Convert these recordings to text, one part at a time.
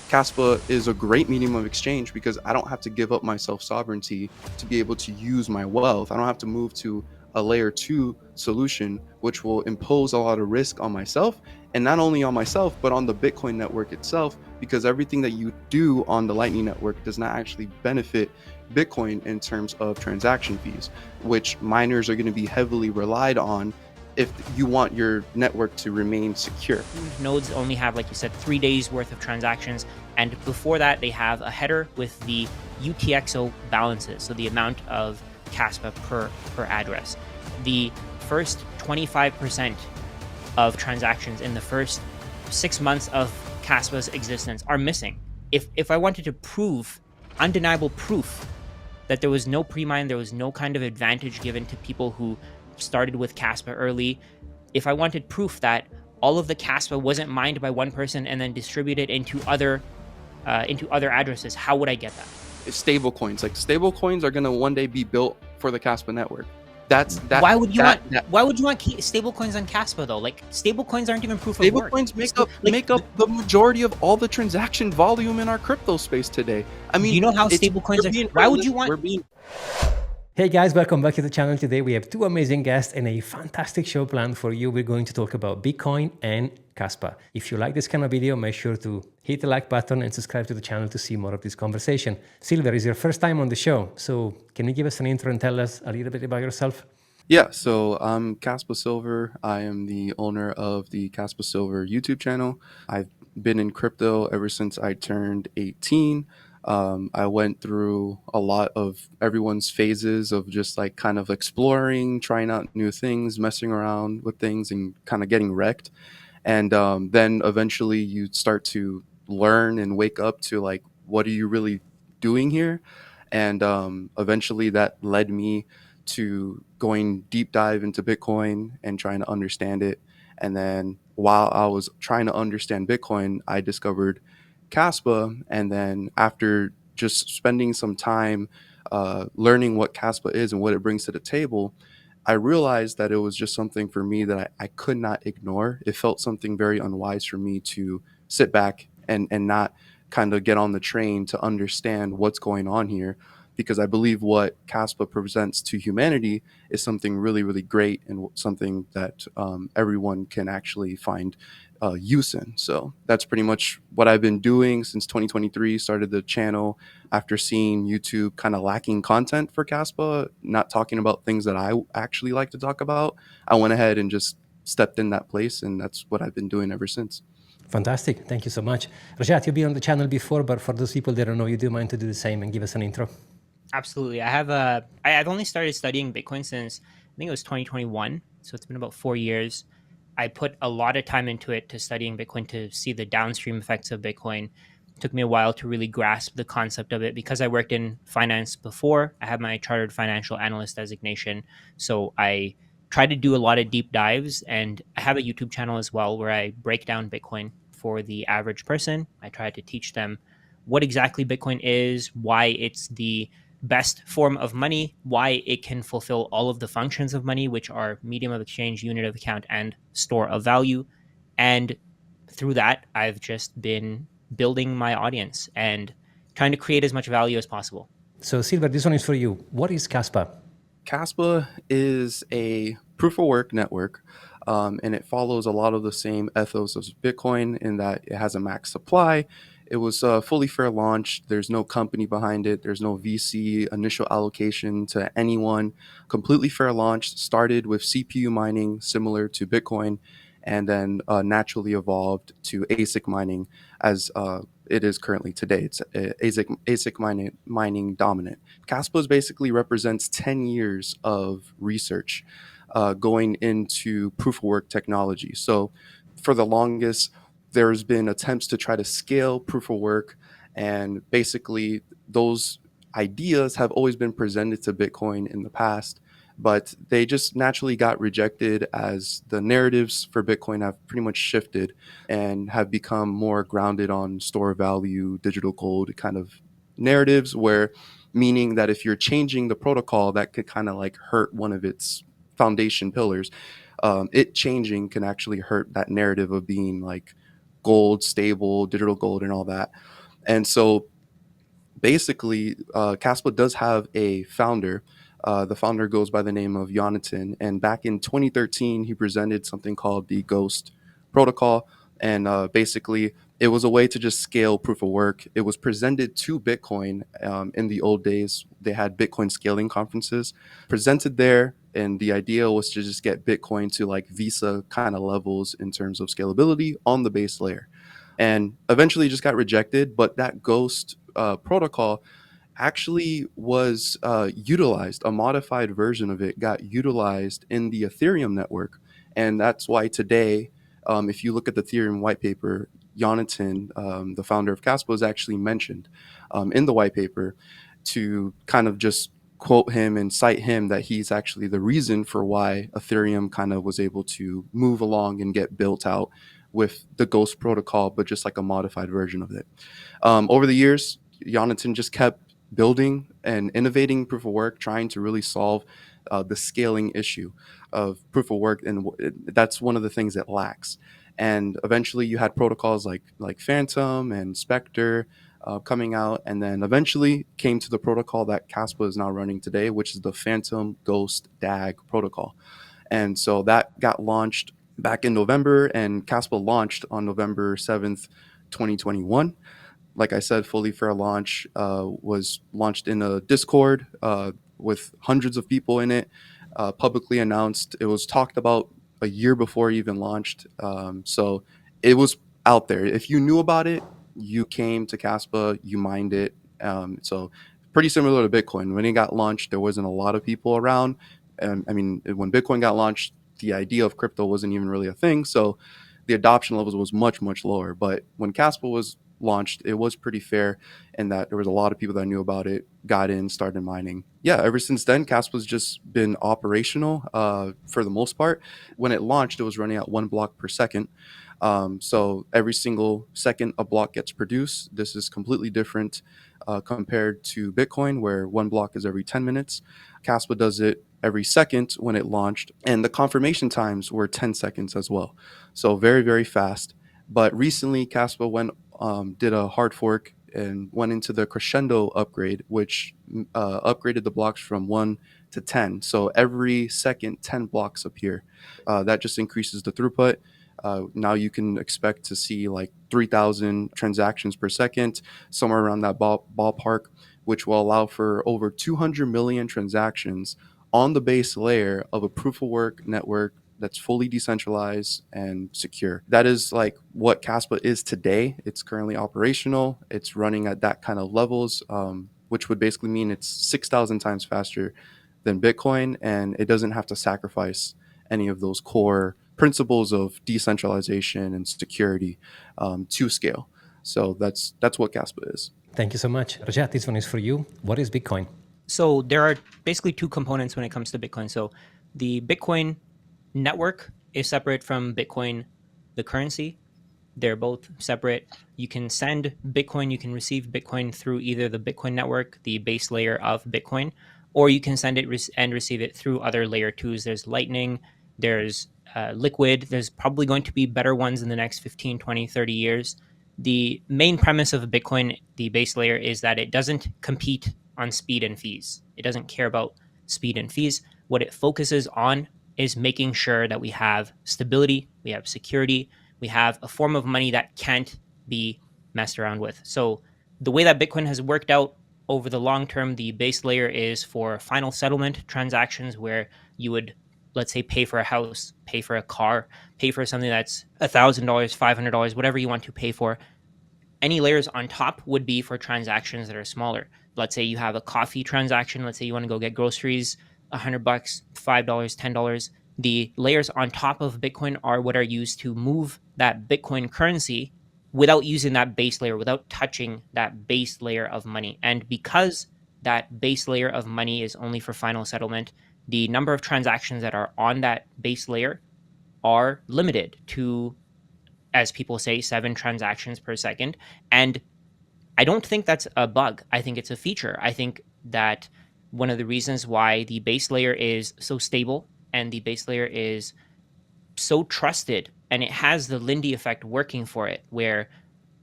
Kaspa is a great medium of exchange because I don't have to give up my self-sovereignty to be able to use my wealth. I don't have to move to a layer 2 solution, which will impose a lot of risk on myself, and not only on myself, but on the Bitcoin network itself, because everything that you do on the Lightning Network does not actually benefit Bitcoin in terms of transaction fees, which miners are going to be heavily relied on if you want your network to remain secure. Nodes only have, like you said, 3 days worth of transactions. And before that, they have a header with the UTXO balances, so the amount of Kaspa per address. The first 25% of transactions in the first 6 months of Kaspa's existence are missing. If I wanted to prove, undeniable proof, that there was no pre-mine, there was no kind of advantage given to people who started with Kaspa early, if I wanted proof that all of the Kaspa wasn't mined by one person and then distributed into other addresses, how would I get that? Stablecoins, like stablecoins are gonna one day be built for the Kaspa network. That's that. Why would you want stablecoins on Kaspa though? Like, stablecoins aren't even proof of work. Stablecoins make up the majority of all the transaction volume in our crypto space today. I mean, do you know how stablecoins are? Why would you want? Hey guys, welcome back to the channel. Today we have two amazing guests and a fantastic show planned for you. We're going to talk about Bitcoin and Kaspa. If you like this kind of video, make sure to hit the like button and subscribe to the channel to see more of this conversation. Silver, is your first time on the show, so can you give us an intro and tell us a little bit about yourself? Yeah, so I'm Kaspa Silver. I am the owner of the Kaspa Silver YouTube channel. I've been in crypto ever since I turned 18. I went through a lot of everyone's phases of just like kind of exploring, trying out new things, messing around with things and kind of getting wrecked. And then eventually you start to learn and wake up to like, what are you really doing here? And eventually that led me to going deep dive into Bitcoin and trying to understand it. And then while I was trying to understand Bitcoin, I discovered Kaspa. And then after just spending some time learning what Kaspa is and what it brings to the table, I realized that it was just something for me that I could not ignore. It felt something very unwise for me to sit back and not kind of get on the train to understand what's going on here, because I believe what Kaspa presents to humanity is something really, really great and something that everyone can actually find use in. So that's pretty much what I've been doing since 2023. Started the channel after seeing YouTube kind of lacking content for Kaspa, not talking about things that I actually like to talk about. I went ahead and just stepped in that place, and that's what I've been doing ever since. Fantastic. Thank you so much. Rajat, you've been on the channel before, but for those people that don't know you, do you mind to do the same and give us an intro? Absolutely. I've only started studying Bitcoin since I think it was 2021. So it's been about 4 years. I put a lot of time into it, to studying Bitcoin, to see the downstream effects of Bitcoin. It took me a while to really grasp the concept of it because I worked in finance before. I have my chartered financial analyst designation. So I try to do a lot of deep dives, and I have a YouTube channel as well where I break down Bitcoin for the average person. I try to teach them what exactly Bitcoin is, why it's the best form of money, why it can fulfill all of the functions of money, which are medium of exchange, unit of account, and store of value. And through that, I've just been building my audience and trying to create as much value as possible. So Silver, this one is for you. What is Kaspa? Kaspa is a proof of work network, and it follows a lot of the same ethos as Bitcoin in that it has a max supply. It was fully fair launch. There's no company behind it. There's no VC initial allocation to anyone. Completely fair launch. Started with CPU mining similar to Bitcoin, and then naturally evolved to ASIC mining as it is currently today. It's ASIC mining dominant. Kaspa basically represents 10 years of research going into proof of work technology. So for the longest, there's been attempts to try to scale proof of work, and basically those ideas have always been presented to Bitcoin in the past, but they just naturally got rejected as the narratives for Bitcoin have pretty much shifted and have become more grounded on store value, digital gold kind of narratives, where meaning that if you're changing the protocol, that could kind of like hurt one of its foundation pillars. It changing can actually hurt that narrative of being like gold, stable, digital gold, and all that. And so basically, Kaspa does have a founder. The founder goes by the name of Jonathan, and back in 2013, he presented something called the Ghost Protocol, and basically, it was a way to just scale proof of work. It was presented to Bitcoin in the old days. They had Bitcoin scaling conferences presented there, and the idea was to just get Bitcoin to like Visa kind of levels in terms of scalability on the base layer, and eventually just got rejected. But that Ghost protocol actually was utilized. A modified version of it got utilized in the Ethereum network, and that's why today, if you look at the Ethereum white paper, Jonathan, the founder of Caspa, is actually mentioned in the white paper to kind of just quote him and cite him that he's actually the reason for why Ethereum kind of was able to move along and get built out with the Ghost protocol, but just like a modified version of it. Over the years, Jonathan just kept building and innovating proof of work, trying to really solve the scaling issue of proof of work, and that's one of the things that lacks. And eventually, you had protocols like Phantom and Spectre coming out, and then eventually came to the protocol that Caspa is now running today, which is the Phantom Ghost DAG protocol. And so that got launched back in November, and Caspa launched on November 7th, 2021. Like I said, fully fair launch was launched in a Discord with hundreds of people in it, publicly announced. It was talked about a year before it even launched. So it was out there. If you knew about it, you came to Caspa, you mined it. So pretty similar to Bitcoin. When it got launched, there wasn't a lot of people around. And I mean, when Bitcoin got launched, the idea of crypto wasn't even really a thing. So the adoption levels was much, much lower. But when Caspa was launched, it was pretty fair in that there was a lot of people that knew about it, got in, started mining. Yeah, ever since then, Caspa's just been operational for the most part. When it launched, it was running at 1 block per second. So every single second a block gets produced. This is completely different compared to Bitcoin, where 1 block is every 10 minutes. Caspa does it every second when it launched, and the confirmation times were 10 seconds as well. So very, very fast. But recently, Caspa did a hard fork and went into the crescendo upgrade, which upgraded the blocks from 1 to 10. So every second, 10 blocks appear. That just increases the throughput. Now you can expect to see like 3,000 transactions per second, somewhere around that ballpark, which will allow for over 200 million transactions on the base layer of a proof of work network that's fully decentralized and secure. That is like what Caspa is today. It's currently operational. It's running at that kind of levels, which would basically mean it's 6,000 times faster than Bitcoin, and it doesn't have to sacrifice any of those core principles of decentralization and security to scale. So that's what Caspa is. Thank you so much. Rajat, this one is for you. What is Bitcoin? So there are basically two components when it comes to Bitcoin. So the Bitcoin network is separate from Bitcoin, the currency. They're both separate. You can send Bitcoin, you can receive Bitcoin through either the Bitcoin network, the base layer of Bitcoin, or you can send it and receive it through other layer twos. There's Lightning, there's Liquid. There's probably going to be better ones in the next 15, 20, 30 years. The main premise of Bitcoin, the base layer, is that it doesn't compete on speed and fees. It doesn't care about speed and fees. What it focuses on is making sure that we have stability, we have security, we have a form of money that can't be messed around with. So the way that Bitcoin has worked out over the long term, the base layer is for final settlement transactions where you would, let's say, pay for a house, pay for a car, pay for something that's $1,000, $500, whatever you want to pay for. Any layers on top would be for transactions that are smaller. Let's say you have a coffee transaction. Let's say you want to go get groceries, $100, $5, $10. The layers on top of Bitcoin are what are used to move that Bitcoin currency without using that base layer, without touching that base layer of money. And because that base layer of money is only for final settlement, the number of transactions that are on that base layer are limited to, as people say, 7 transactions per second. And I don't think that's a bug. I think it's a feature. I think that one of the reasons why the base layer is so stable and the base layer is so trusted, and it has the Lindy effect working for it, where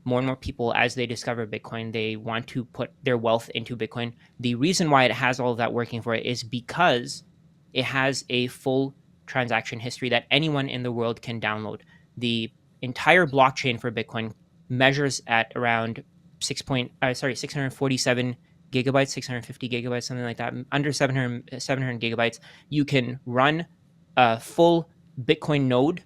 more and more people, as they discover Bitcoin, they want to put their wealth into Bitcoin. The reason why it has all of that working for it is because it has a full transaction history that anyone in the world can download. The entire blockchain for Bitcoin measures at around 647 gigabytes, 650 gigabytes, something like that, under 700 gigabytes. You can run a full Bitcoin node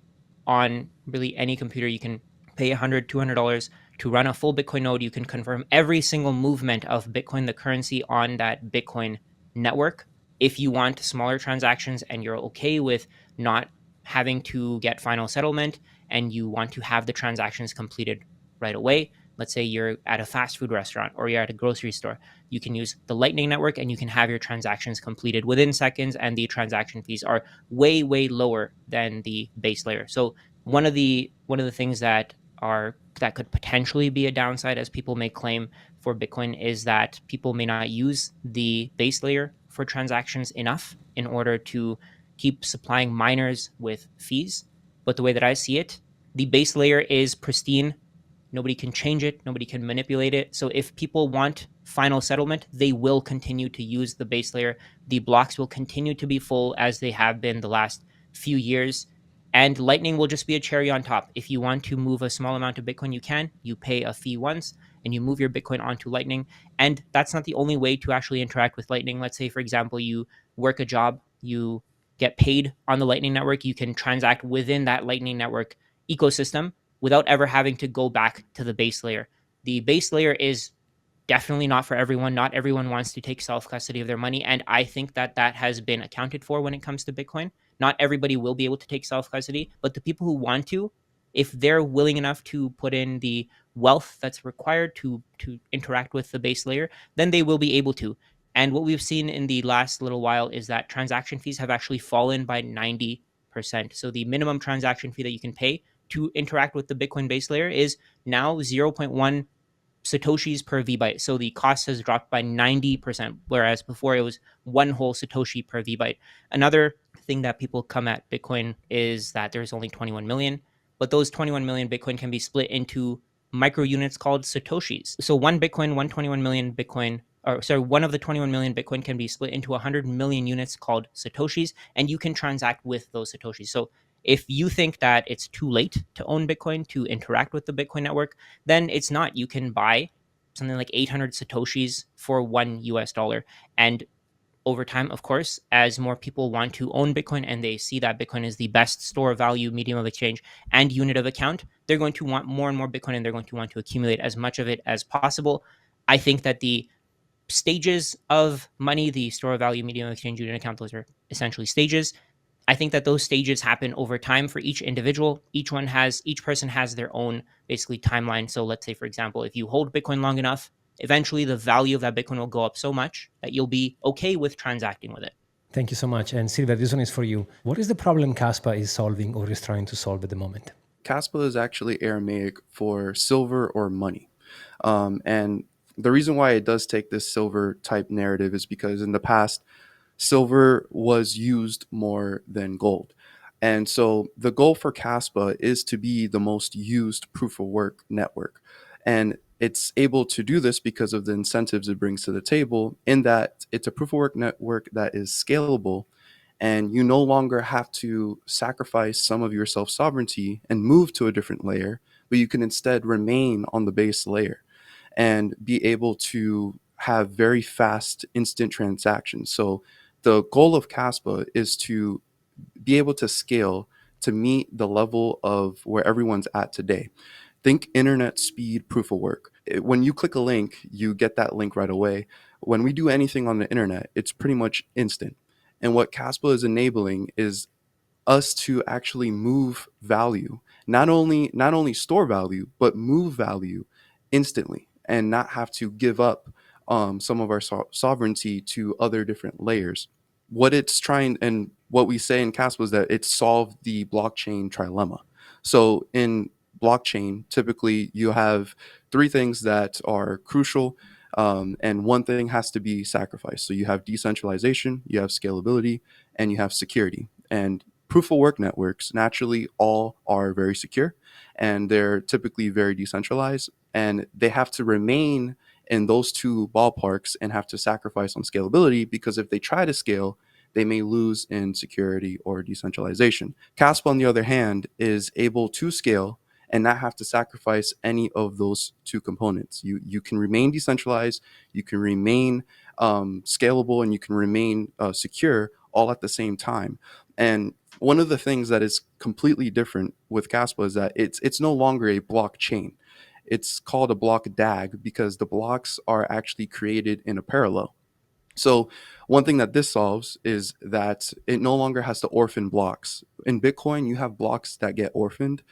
on really any computer. You can pay $100, $200 to run a full Bitcoin node. You can confirm every single movement of Bitcoin, the currency on that Bitcoin network. If you want smaller transactions and you're okay with not having to get final settlement and you want to have the transactions completed right away, let's say you're at a fast food restaurant or you're at a grocery store, you can use the Lightning Network and you can have your transactions completed within seconds, and the transaction fees are way, way lower than the base layer. So one of the things that could potentially be a downside, as people may claim, for Bitcoin, is that people may not use the base layer for transactions enough in order to keep supplying miners with fees. But the way that I see it, the base layer is pristine. Nobody can change it. Nobody can manipulate it. So if people want final settlement, they will continue to use the base layer. The blocks will continue to be full as they have been the last few years. And Lightning will just be a cherry on top. If you want to move a small amount of Bitcoin, you can. You pay a fee once and you move your Bitcoin onto Lightning. And that's not the only way to actually interact with Lightning. Let's say, for example, you work a job, you get paid on the Lightning Network. You can transact within that Lightning Network ecosystem without ever having to go back to the base layer. The base layer is definitely not for everyone. Not everyone wants to take self custody of their money. And I think that that has been accounted for when it comes to Bitcoin. Not everybody will be able to take self custody, but the people who want to, if they're willing enough to put in the wealth that's required to interact with the base layer, then they will be able to. And what we've seen in the last little while is that transaction fees have actually fallen by 90%. So the minimum transaction fee that you can pay to interact with the Bitcoin base layer is now 0.1 satoshis per vbyte. So the cost has dropped by 90%, whereas before it was one whole satoshi per vbyte. Another thing that people come at Bitcoin is that there's only 21 million, but those 21 million Bitcoin can be split into micro units called satoshis. So one Bitcoin, 121 million Bitcoin, or sorry, one of the 21 million Bitcoin can be split into 100 million units called satoshis, and you can transact with those satoshis. So if you think that it's too late to own Bitcoin, to interact with the Bitcoin network, then it's not. You can buy something like 800 satoshis for $1. And over time, of course, as more people want to own Bitcoin and they see that Bitcoin is the best store of value, medium of exchange, and unit of account, they're going to want more and more Bitcoin, and they're going to want to accumulate as much of it as possible. I think that the stages of money, the store of value, medium of exchange, unit account, those are essentially stages. I think that those stages happen over time for each individual. Each person has their own basically timeline. So let's say, for example, if you hold Bitcoin long enough, eventually the value of that Bitcoin will go up so much that you'll be okay with transacting with it. Thank you so much. And Silver, this one is for you. What is the problem Kaspa is solving or is trying to solve at the moment? Kaspa is actually Aramaic for silver or money. And the reason why it does take this silver type narrative is because in the past, silver was used more than gold. And so the goal for Kaspa is to be the most used proof of work network. And it's able to do this because of the incentives it brings to the table, in that it's a proof of work network that is scalable, and you no longer have to sacrifice some of your self sovereignty and move to a different layer, but you can instead remain on the base layer and be able to have very fast instant transactions. So the goal of Caspa is to be able to scale to meet the level of where everyone's at today. Think internet speed proof of work. When you click a link, you get that link right away. When we do anything on the internet, it's pretty much instant. And what Caspa is enabling is us to actually move value, not only store value, but move value instantly, and not have to give up some of our sovereignty to other different layers. What it's trying, and what we say in Caspa, is that it solved the blockchain trilemma. So in blockchain, typically you have three things that are crucial, and one thing has to be sacrificed. So you have decentralization, you have scalability, and you have security. And proof of work networks naturally all are very secure, and they're typically very decentralized, and they have to remain in those two ballparks and have to sacrifice on scalability, because if they try to scale, they may lose in security or decentralization. Caspa, on the other hand, is able to scale and not have to sacrifice any of those two components. You can remain decentralized, you can remain scalable, and you can remain secure all at the same time. And one of the things that is completely different with Caspa is that it's no longer a blockchain. It's called a block DAG because the blocks are actually created in a parallel. So one thing that this solves is that it no longer has to orphan blocks. In Bitcoin, you have blocks that get orphaned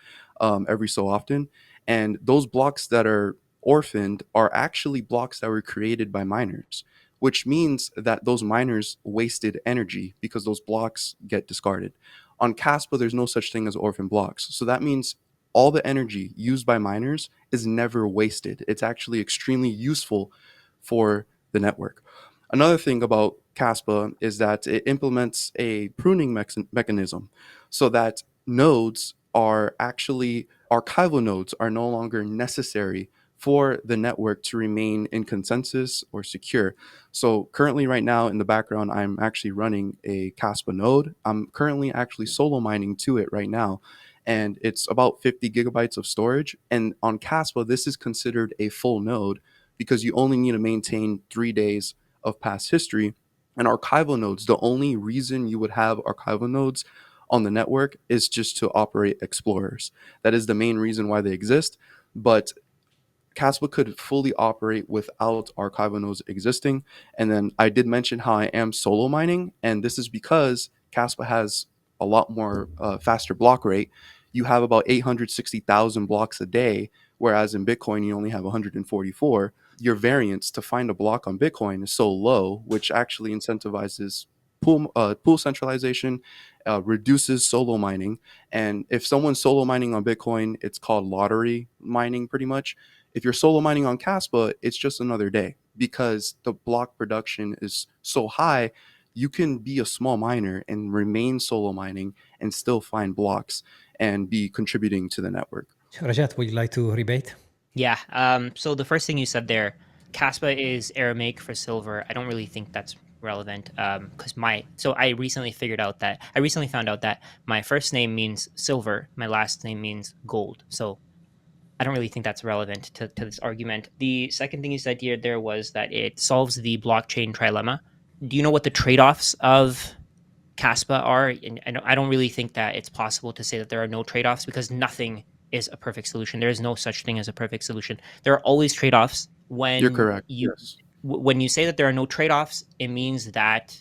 every so often, and those blocks that are orphaned are actually blocks that were created by miners, which means that those miners wasted energy because those blocks get discarded. On Caspa, there's no such thing as orphan blocks, so that means all the energy used by miners is never wasted. It's actually extremely useful for the network. Another thing about Caspa is that it implements a pruning mechanism so that nodes are actually archival nodes are no longer necessary for the network to remain in consensus or secure. So currently right now in the background, I'm actually running a Caspa node. I'm currently actually solo mining to it right now. And it's about 50 gigabytes of storage. And on Caspa, this is considered a full node because you only need to maintain 3 days of past history. And archival nodes, the only reason you would have archival nodes on the network is just to operate explorers. That is the main reason why they exist. But Caspa could fully operate without archival nodes existing. And then I did mention how I am solo mining, and this is because Caspa has a lot more faster block rate. You have about 860,000 blocks a day, whereas in Bitcoin you only have 144. Your variance to find a block on Bitcoin is so low, which actually incentivizes pool centralization, reduces solo mining. And if someone's solo mining on Bitcoin, it's called lottery mining pretty much. If you're solo mining on Caspa, it's just another day because the block production is so high. You can be a small miner and remain solo mining and still find blocks and be contributing to the network. So, Rajat, would you like to rebate? Yeah. So the first thing you said there, Kaspa is Aramaic for silver. I don't really think that's relevant. Because I recently found out that my first name means silver, my last name means gold. So I don't really think that's relevant to this argument. The second thing you said here there was that it solves the blockchain trilemma. Do you know what the trade-offs of Caspa are? And I don't really think that it's possible to say that there are no trade-offs because nothing is a perfect solution. There is no such thing as a perfect solution. There are always trade-offs. You're correct. Yes. When you say that there are no trade-offs, it means that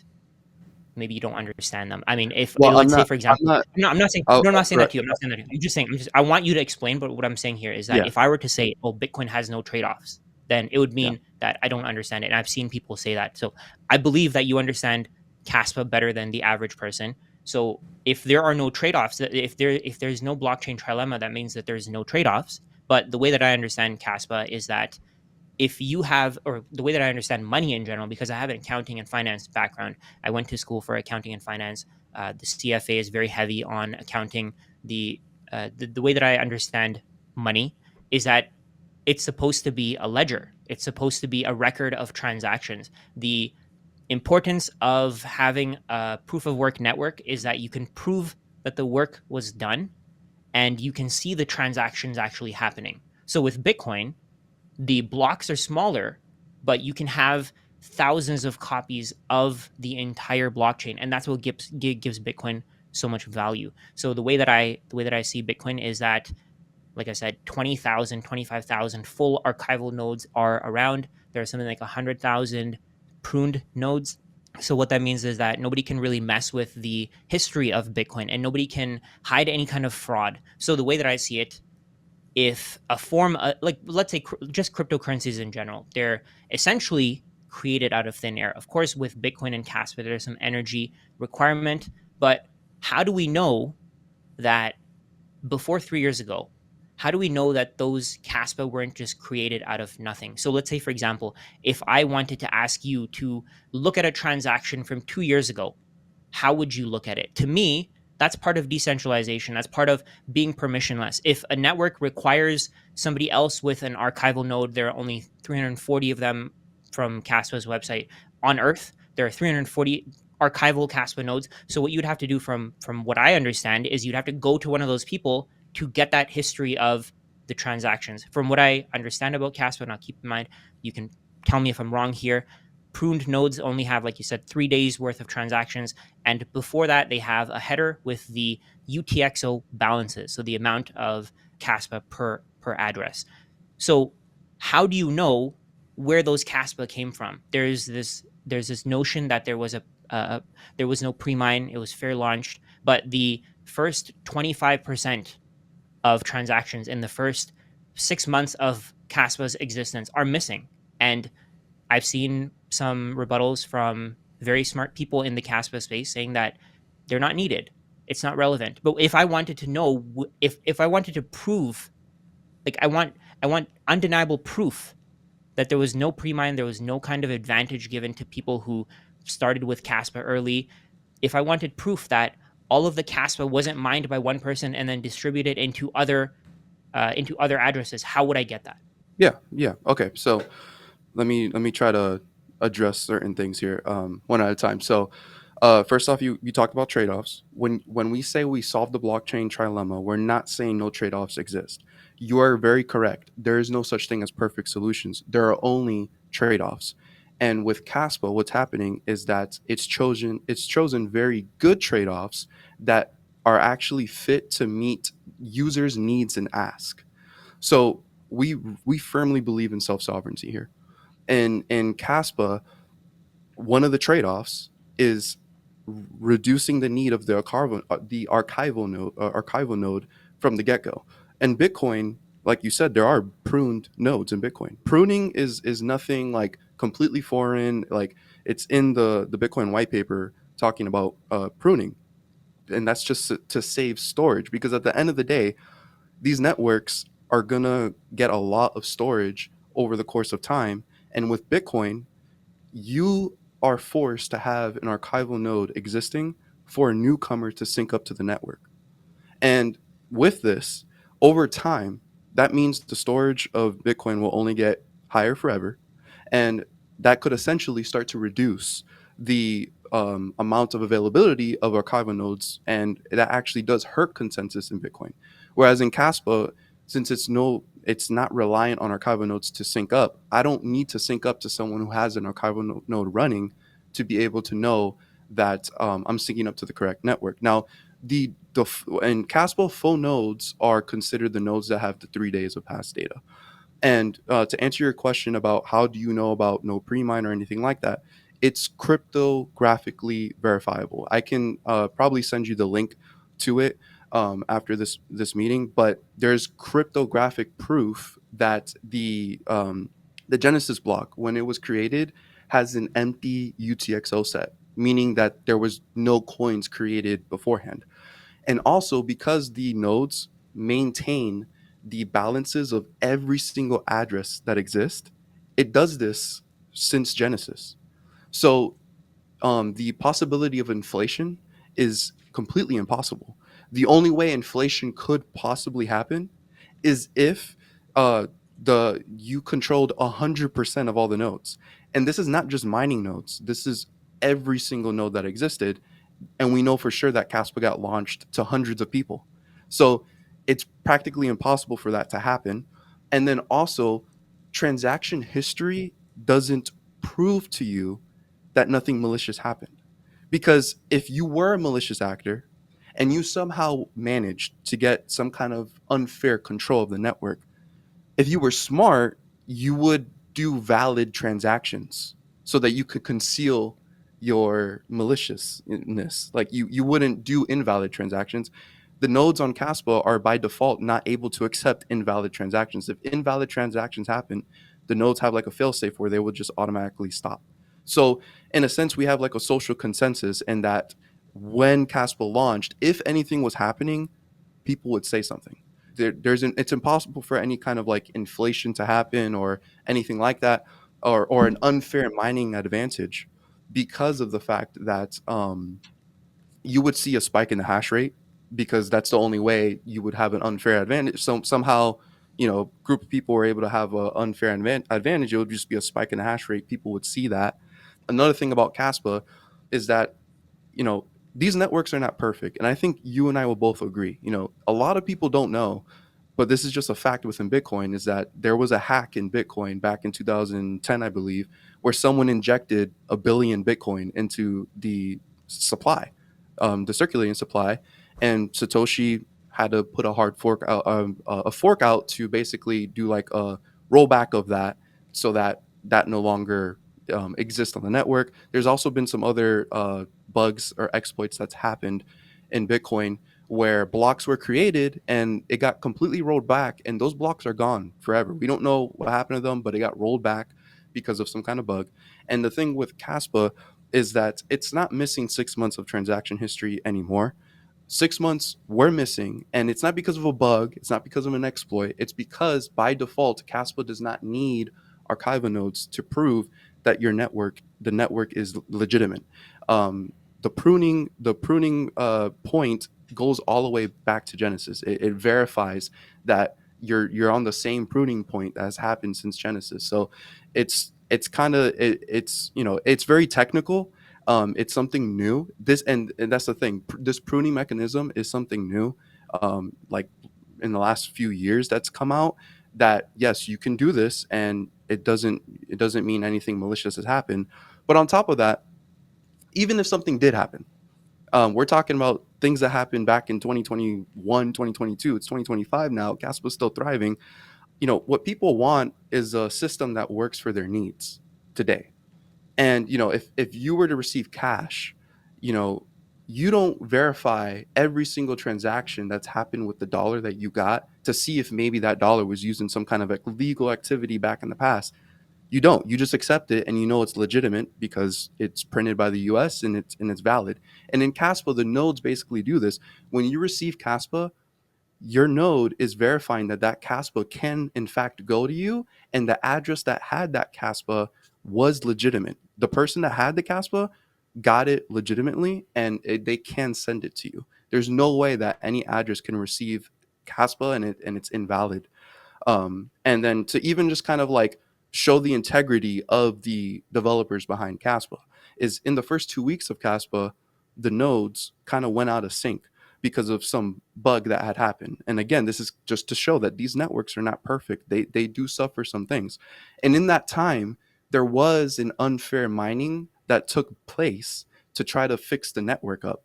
maybe you don't understand them. I mean, if Well, I'm let's say not. for I'm example, not. I'm not saying no, I'm I'll not saying that correct. to you. I'm not saying that to you. I'm just saying I want you to explain. But what I'm saying here is that Yeah. if I were to say, "Oh, Bitcoin has no trade-offs," then it would Yeah. mean that I don't understand it. And I've seen people say that. So I believe that you understand Caspa better than the average person. So if there are no trade-offs, if there's no blockchain trilemma, that means that there's no trade-offs. But the way that I understand Caspa is that if you have, or the way that I understand money in general, because I have an accounting and finance background, I went to school for accounting and finance. The CFA is very heavy on accounting. The way that I understand money is that it's supposed to be a ledger. It's supposed to be a record of transactions. The importance of having a proof of work network is that you can prove that the work was done and you can see the transactions actually happening. So with Bitcoin, the blocks are smaller, but you can have thousands of copies of the entire blockchain, and that's what gives Bitcoin so much value. So the way that I see Bitcoin is that, like I said, 20,000, 25,000 full archival nodes are around. There are something like 100,000 pruned nodes. So what that means is that nobody can really mess with the history of Bitcoin and nobody can hide any kind of fraud. So the way that I see it, if a form like let's say just cryptocurrencies in general, they're essentially created out of thin air. Of course, with Bitcoin and Casper, there's some energy requirement, but how do we know that before 3 years ago? How do we know that those Caspa weren't just created out of nothing? So let's say, for example, if I wanted to ask you to look at a transaction from 2 years ago, how would you look at it? To me, That's part of decentralization. That's part of being permissionless. If a network requires somebody else with an archival node, there are only 340 of them from Caspa's website on Earth. There are 340 archival Caspa nodes. So what you'd have to do, from what I understand, is you'd have to go to one of those people to get that history of the transactions. From what I understand about Caspa, now keep in mind, you can tell me if I'm wrong here. Pruned nodes only have, like you said, 3 days worth of transactions, and before that, they have a header with the UTXO balances, so the amount of Caspa per address. So how do you know where those Caspa came from? There's this notion that there was no pre-mine, it was fair launched, but the first 25% of transactions in the first 6 months of Caspa's existence are missing. And I've seen some rebuttals from very smart people in the Caspa space saying that they're not needed. It's not relevant. But if I wanted to know, if I wanted to prove, like I want undeniable proof that there was no pre-mine, there was no kind of advantage given to people who started with Caspa early. If I wanted proof that all of the Caspa wasn't mined by one person and then distributed into other addresses, how would I get that? Yeah, yeah. Okay, so let me try to address certain things here, one at a time. So, first off, you talked about trade offs. When we say we solve the blockchain trilemma, we're not saying no trade offs exist. You are very correct. There is no such thing as perfect solutions. There are only trade offs. And with Caspa, what's happening is that it's chosen very good trade offs that are actually fit to meet users' needs and ask. So we firmly believe in self sovereignty here. And in Caspa, one of the trade offs is reducing the need of the archival node from the get go. And Bitcoin, like you said, there are pruned nodes in Bitcoin. Pruning is nothing like completely foreign. Like it's in the Bitcoin white paper talking about pruning, and that's just to save storage, because at the end of the day, these networks are gonna get a lot of storage over the course of time. And with Bitcoin, you are forced to have an archival node existing for a newcomer to sync up to the network. And with this, over time, that means the storage of Bitcoin will only get higher forever. And that could essentially start to reduce the amount of availability of archival nodes. And that actually does hurt consensus in Bitcoin. Whereas in Caspa, since it's not reliant on archival nodes to sync up, I don't need to sync up to someone who has an archival node running to be able to know that I'm syncing up to the correct network. Now, in Caspa, full nodes are considered the nodes that have the 3 days of past data. And to answer your question about how do you know about no pre-mine or anything like that, it's cryptographically verifiable. I can probably send you the link to it after this meeting. But there's cryptographic proof that the Genesis block, when it was created, has an empty UTXO set, meaning that there was no coins created beforehand. And also because the nodes maintain the balances of every single address that exists, it does this since Genesis. So the possibility of inflation is completely impossible. The only way inflation could possibly happen is if uh, the you controlled 100% of all the nodes. And this is not just mining nodes. This is every single node that existed, and we know for sure that Caspa got launched to hundreds of people. So it's practically impossible for that to happen. And then also, transaction history doesn't prove to you that nothing malicious happened. Because if you were a malicious actor and you somehow managed to get some kind of unfair control of the network, if you were smart, you would do valid transactions so that you could conceal your maliciousness. Like you wouldn't do invalid transactions. The nodes on Caspa are by default not able to accept invalid transactions. If invalid transactions happen, the nodes have like a failsafe where they will just automatically stop. So in a sense, we have like a social consensus in that when Caspa launched, if anything was happening, people would say something. It's impossible for any kind of like inflation to happen or anything like that, or an unfair mining advantage, because of the fact that you would see a spike in the hash rate because that's the only way you would have an unfair advantage. So somehow, group of people were able to have an unfair advantage. It would just be a spike in the hash rate. People would see that. Another thing about Caspa is that, you know, these networks are not perfect. And I think you and I will both agree. A lot of people don't know, but this is just a fact within Bitcoin, is that there was a hack in Bitcoin back in 2010, I believe, where someone injected a billion Bitcoin into the supply, the circulating supply, and Satoshi had to put a hard fork out, a fork out to basically do like a rollback of that, so that that no longer exists on the network. There's also been some other bugs or exploits that's happened in Bitcoin where blocks were created and it got completely rolled back, and those blocks are gone forever. We don't know what happened to them, but it got rolled back because of some kind of bug. And the thing with Caspa is that it's not missing 6 months of transaction history anymore. 6 months were missing, and it's not because of a bug, it's not because of an exploit, it's because by default Caspa does not need archival nodes to prove that the network is legitimate. The pruning point goes all the way back to Genesis. It verifies that you're on the same pruning point that has happened since Genesis. So it's kind of it's it's very technical. It's something new. And that's the thing. This pruning mechanism is something new. Like in the last few years, that's come out. That yes, you can do this, and it doesn't mean anything malicious has happened. But on top of that, even if something did happen, we're talking about things that happened back in 2021, 2022. It's 2025 now. Caspa's still thriving. What people want is a system that works for their needs today. And if you were to receive cash, you know, you don't verify every single transaction that's happened with the dollar that you got to see if maybe that dollar was used in some kind of legal activity back in the past. You don't. You just accept it, and it's legitimate because it's printed by the U.S. and it's valid. And in Caspa, the nodes basically do this. When you receive Caspa, your node is verifying that that Caspa can in fact go to you, and the address that had that Caspa was legitimate. The person that had the Caspa got it legitimately, and they can send it to you. There's no way that any address can receive Caspa and it's invalid. And then to even just kind of like show the integrity of the developers behind Caspa is in the first 2 weeks of Caspa, the nodes kind of went out of sync because of some bug that had happened. And again, this is just to show that these networks are not perfect. They do suffer some things. And in that time, there was an unfair mining that took place to try to fix the network up.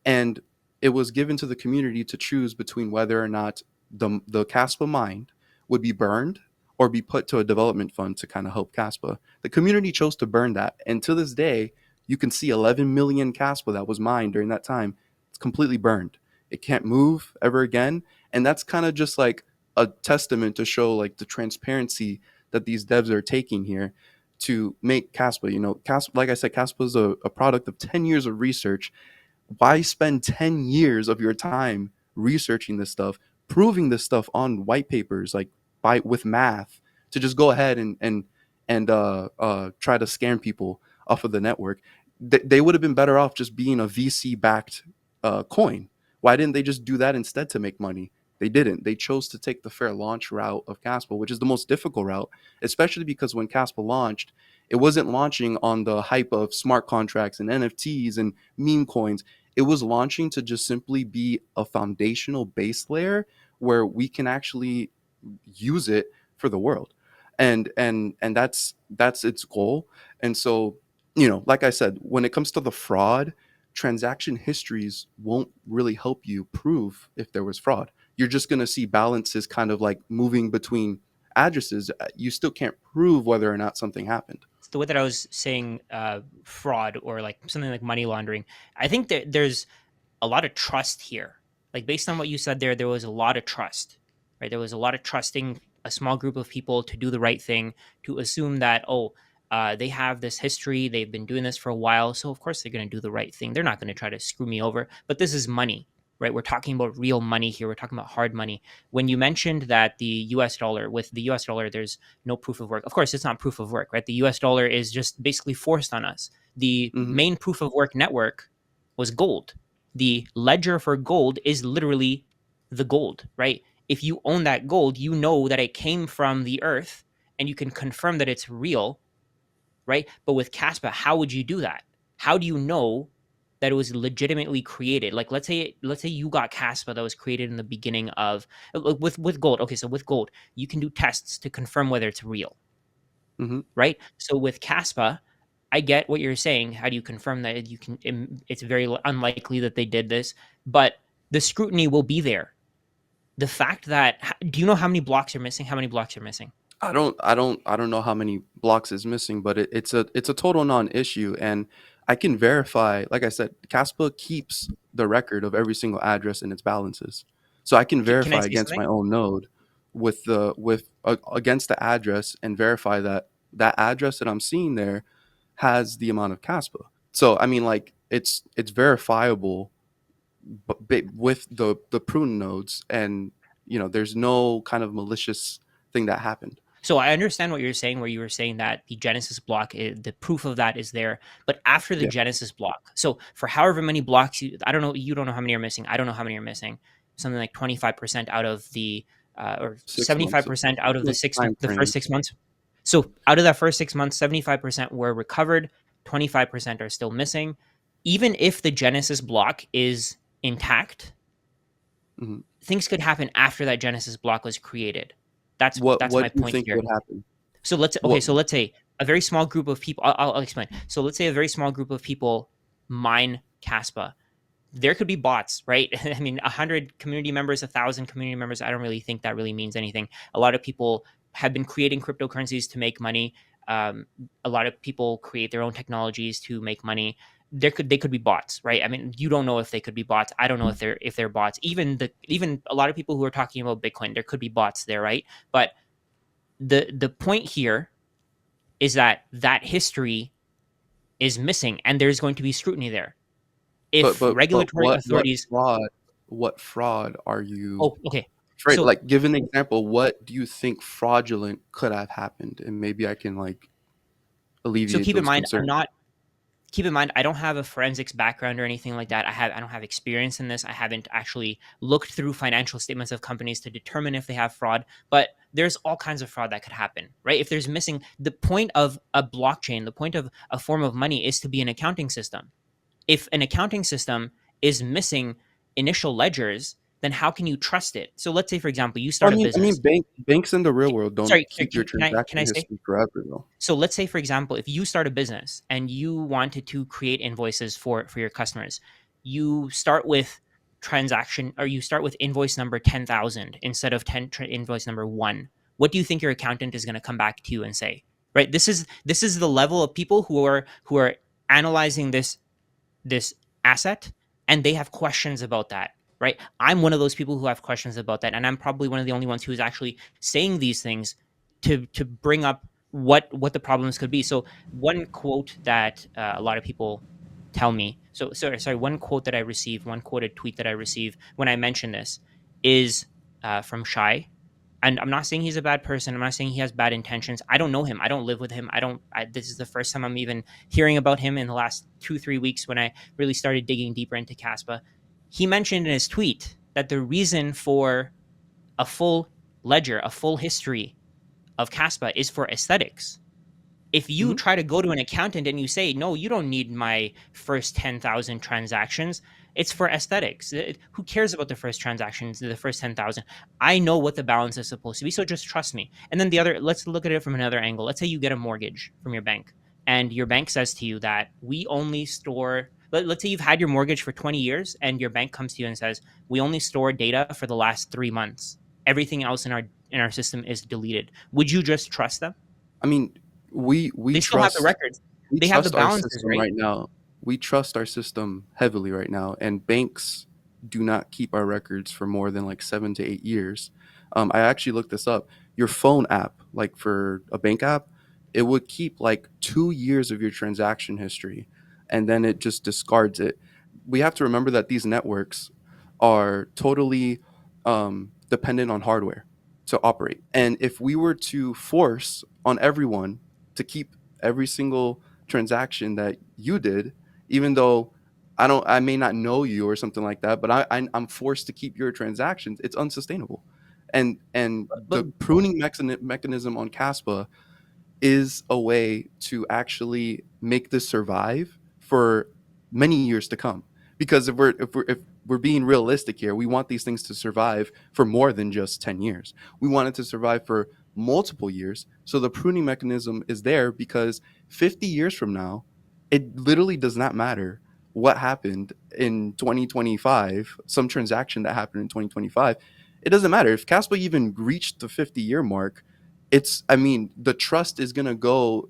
And it was given to the community to choose between whether or not the Caspa mined would be burned or be put to a development fund to kind of help Caspa. The community chose to burn that. And to this day, you can see 11 million Caspa that was mined during that time. It's completely burned. It can't move ever again. And that's kind of just like a testament to show like the transparency that these devs are taking here to make Caspa. Caspa, like I said, Caspa is a product of 10 years of research. Why spend 10 years of your time researching this stuff, proving this stuff on white papers, like with math, to just go ahead and try to scam people off of the network? They would have been better off just being a VC backed coin. Why didn't they just do that instead to make money? They didn't. They chose to take the fair launch route of Caspa, which is the most difficult route, especially because when Caspa launched, it wasn't launching on the hype of smart contracts and NFTs and meme coins. It was launching to just simply be a foundational base layer where we can actually use it for the world. And that's its goal. And so, like I said, when it comes to the fraud, transaction histories won't really help you prove if there was fraud. You're just going to see balances kind of like moving between addresses. You still can't prove whether or not something happened. It's the way that I was saying fraud or like something like money laundering. I think that there's a lot of trust here. Like based on what you said there was a lot of trust, right? There was a lot of trusting a small group of people to do the right thing, to assume that, they have this history, they've been doing this for a while, so of course they're going to do the right thing. They're not going to try to screw me over. But this is money, right? We're talking about real money here. We're talking about hard money. When you mentioned that the US dollar, with the US dollar, there's no proof of work. Of course, it's not proof of work, right? The US dollar is just basically forced on us. The Hmm. main proof of work network was gold. the ledger for gold is literally the gold, right? If you own that gold, you know that it came from the earth and you can confirm that it's real, right? But with Caspa, how would you do that? How do you know that it was legitimately created? Like let's say you got Caspa that was created in the beginning of with gold. Okay, so with gold, you can do tests to confirm whether it's real, Hmm. right? So with Caspa, I get what you're saying. How do you confirm that you can? It's very unlikely that they did this, but the scrutiny will be there. The fact that do you know how many blocks are missing? How many blocks are missing? I don't know how many blocks is missing, but it's a total non-issue, and I can verify. Like I said, Caspa keeps the record of every single address in its balances, so I can Can I verify say against something? my own node with against the address and verify that that address that I'm seeing there has the amount of Caspa. So I mean, like it's verifiable, but with the prune nodes, and there's no kind of malicious thing that happened. So I understand what you're saying, where you were saying that the Genesis block, the proof of that is there. But after the Yeah, Genesis block, so for however many blocks, I don't know, you don't know how many are missing. I don't know how many are missing. Something like 25% out of the, or 6 months, 75% out of the time the first frame. 6 months. So out of that first 6 months, 75% were recovered, 25% are still missing. Even if the Genesis block is intact, Mhm. things could happen after that Genesis block was created. That's What my do you point think here. would happen? So let's okay. What So let's say a very small group of people. I'll explain. So let's say a very small group of people mine Caspa. There could be bots, right? I mean, 100 community members, 1,000 community members. I don't really think that really means anything. A lot of people have been creating cryptocurrencies to make money. Um, a lot of people create their own technologies to make money. They could be bots, right? I mean, you don't know if they could be bots. I don't know if they're bots. Even a lot of people who are talking about Bitcoin, there could be bots there, right? But the point here is that that history is missing and there's going to be scrutiny there. but If but regulatory what authorities, fraud are you oh, okay. afraid? So, Like, give an example. What do you think fraudulent could have happened, and maybe I can like so alleviate keep in those mind, concerns. keep in mind, I don't have a forensics background or anything like that. I don't have experience in this. I haven't actually looked through financial statements of companies to determine if they have fraud, but there's all kinds of fraud that could happen, right? If there's missing, the point of a blockchain, the point of a form of money is to be an accounting system. If an accounting system is missing initial ledgers, then how can you trust it? So let's say, for example, you I start a mean, I mean, business. banks in the real world don't Sorry, keep your can I transaction say? history forever, though. So let's say, for example, if you start a business and you wanted to create invoices for your customers, you start with transaction or you start with invoice number 10,000 instead of invoice number 1. What do you think your accountant is going to come back to you and say? Right? This is the level of people who are analyzing this asset and they have questions about that, right? I'm one of those people who have questions about that, and I'm probably one of the only ones who is actually saying these things to bring up what the problems could be. So one quote that a lot of people tell me, sorry, one quote that I receive, one quoted tweet that I receive when I mention this is from Shy. And I'm not saying he's a bad person. I'm not saying he has bad intentions. I don't know him. I don't live with him. This is the first time I'm even hearing about him in the last 2-3 weeks when I really started digging deeper into Caspa. He mentioned in his tweet that the reason for a full ledger, a full history of Caspa is for aesthetics. If you Hmm. try to go to an accountant and you say, no, you don't need my first 10,000 transactions, it's for aesthetics. Who cares about the first transactions, the first 10,000? I know what the balance is supposed to be, so just trust me. And then let's look at it from another angle. Let's say you get a mortgage from your bank, and your bank says to you that we only store, let's say you've had your mortgage for 20 years, and your bank comes to you and says, we only store data for the last 3 months. Everything else in our system is deleted. Would you just trust them? I mean, we They still have the trust records. we They have the trust our balances, system right? right now. We trust our system heavily right now, and banks do not keep our records for more than like 7 to 8 years. I actually looked this up. Your phone app, like for a bank app, it would keep like 2 years of your transaction history, and then it just discards it. We have to remember that these networks are totally dependent on hardware to operate. And if we were to force on everyone to keep every single transaction that you did, even though I may not know you or something like that, but I'm forced to keep your transactions. It's unsustainable. And But the pruning mechanism on Caspa is a way to actually make this survive for many years to come. Because if we're being realistic here, we want these things to survive for more than just 10 years. We want it to survive for multiple years. So the pruning mechanism is there because 50 years from now, it literally does not matter what happened in 2025, some transaction that happened in 2025. It doesn't matter if Caspa even reached the 50-year mark. It's I mean the trust is going to go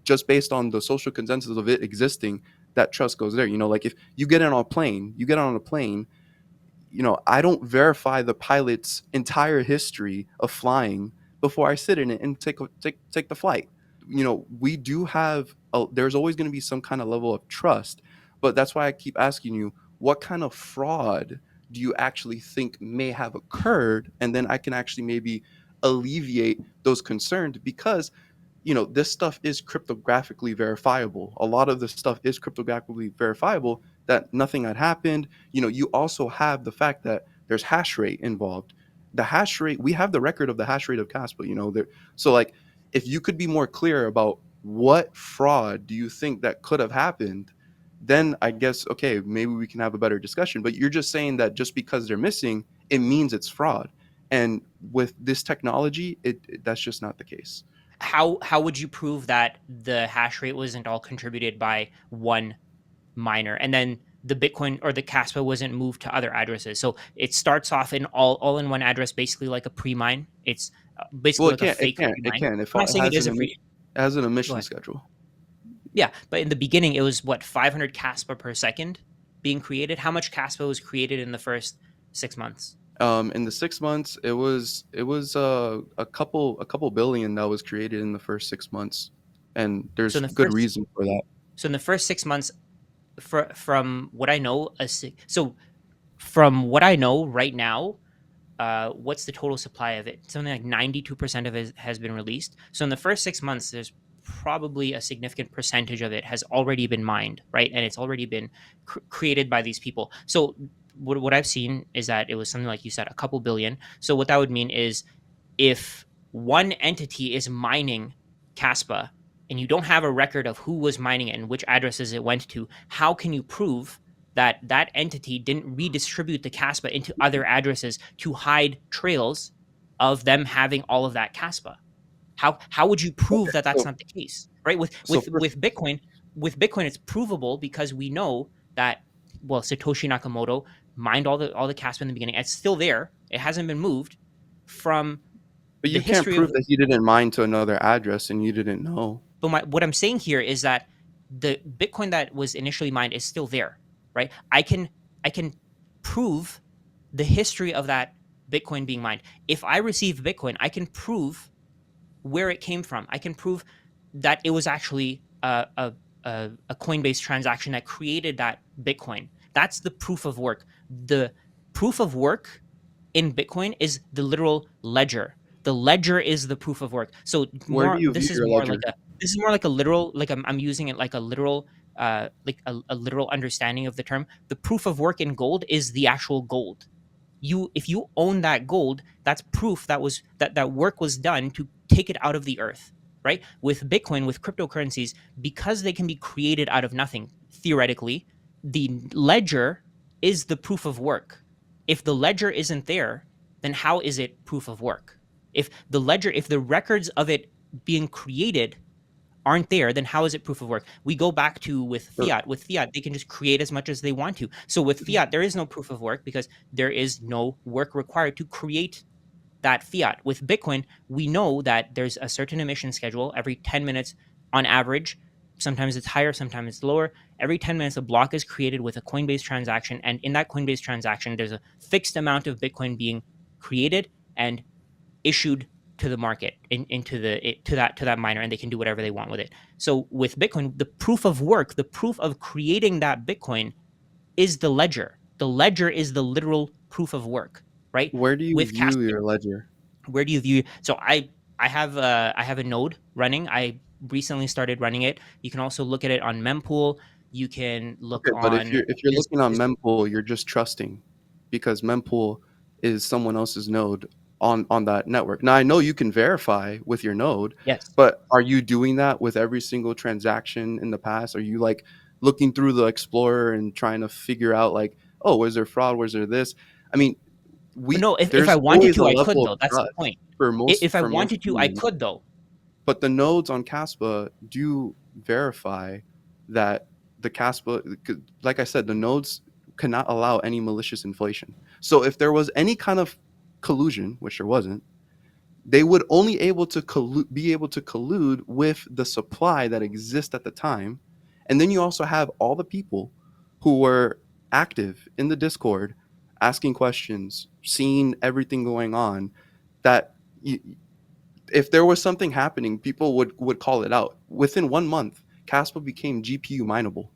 just based on the social consensus of it existing. That trust goes there, like if you get on a plane, I don't verify the pilot's entire history of flying before I sit in it and take the flight. We do have there's always going to be some kind of level of trust, but that's why I keep asking you, what kind of fraud do you actually think may have occurred, and then I can actually maybe alleviate those concerns, because this stuff is cryptographically verifiable. A lot of this stuff is cryptographically verifiable, that nothing had happened. You also have the fact that there's hash rate involved. The hash rate, we have the record of the hash rate of Caspa, so like, if you could be more clear about what fraud do you think that could have happened, then I guess, okay, maybe we can have a better discussion. But you're just saying that just because they're missing, it means it's fraud. And with this technology, that's just not the case. how would you prove that the hash rate wasn't all contributed by one miner, and then the Bitcoin or the Caspa wasn't moved to other addresses? So it starts off in all in one address, basically like a pre-mine. It's Well, basically it like a can't. It fake can't. It pre-mine. can. I'm not It saying it has is an a free. it has an Go emission ahead. schedule. Yeah, but in the beginning, it was what 500 Caspa per second being created. How much Caspa was created in the first 6 months? In the 6 months, it was a couple billion that was created in the first 6 months, and So there's in the good first, reason for that. so in the first 6 months, from what I know, so from what I know right now, what's the total supply of it? Something like 92% of it has been released. So in the first 6 months, there's probably a significant percentage of it has already been mined, right? And it's already been created by these people. So what I've seen is that it was something like you said, a couple billion. So what that would mean is if one entity is mining Caspa and you don't have a record of who was mining it and which addresses it went to, how can you prove that that entity didn't redistribute the Caspa into other addresses to hide trails of them having all of that Caspa? How would you prove Okay, that that's so not the case, right? With so with first, with Bitcoin, it's provable because we know that, well, Satoshi Nakamoto mined all the Caspa in the beginning. It's still there. It hasn't been moved from but the you can't history of. prove that he didn't mine to another address and you didn't know. But what I'm saying here is that the Bitcoin that was initially mined is still there, right? I can prove the history of that Bitcoin being mined. If I receive Bitcoin, I can prove where it came from. I can prove that it was actually a Coinbase transaction that created that Bitcoin. That's the proof of work. The proof of work in Bitcoin is the literal ledger. The ledger is the proof of work. So Where do more you view this is your more like ledger? a this is more like a literal, like I'm using it like a literal like a literal understanding of the term. The proof of work in gold is the actual gold. You If you own that gold, that's proof that work was done to take it out of the earth, right? With Bitcoin, with cryptocurrencies, because they can be created out of nothing theoretically, the ledger is the proof of work. If the ledger isn't there, then how is it proof of work? If the records of it being created aren't there, then how is it proof of work? We go back to with So, fiat. With fiat, they can just create as much as they want to. So with fiat, there is no proof of work because there is no work required to create that fiat. With Bitcoin, we know that there's a certain emission schedule every 10 minutes on average. Sometimes it's higher, sometimes it's lower. Every 10 minutes, a block is created with a Coinbase transaction. And in that Coinbase transaction, there's a fixed amount of Bitcoin being created and issued to the market into that miner, and they can do whatever they want with it. So with Bitcoin, the proof of work, the proof of creating that Bitcoin is the ledger. The ledger is the literal proof of work, right? where do you With view Casper, your ledger? where do you view? So I have a node running. I recently started running it. You can also look at it on mempool. You can look Okay, but on if you're looking on businesses. mempool, you're just trusting because mempool is someone else's node on that network. Now I know you can verify with your node, Yes. but are you doing that with every single transaction in the past? Are you like looking through the explorer and trying to figure out like, oh, was there fraud? Was there this? I mean, we No, if I there's wanted always a to, I could level of though. That's the trust point. If I for most wanted to, I humans, could though. but the nodes on Caspa do verify that the Caspa, like I said, the nodes cannot allow any malicious inflation. So if there was any kind of collusion, which there wasn't, they would only able to be able to collude with the supply that exists at the time. And then you also have all the people who were active in the Discord, asking questions, seeing everything going on, that if there was something happening, people would call it out. Within 1 month, Caspa became GPU mineable,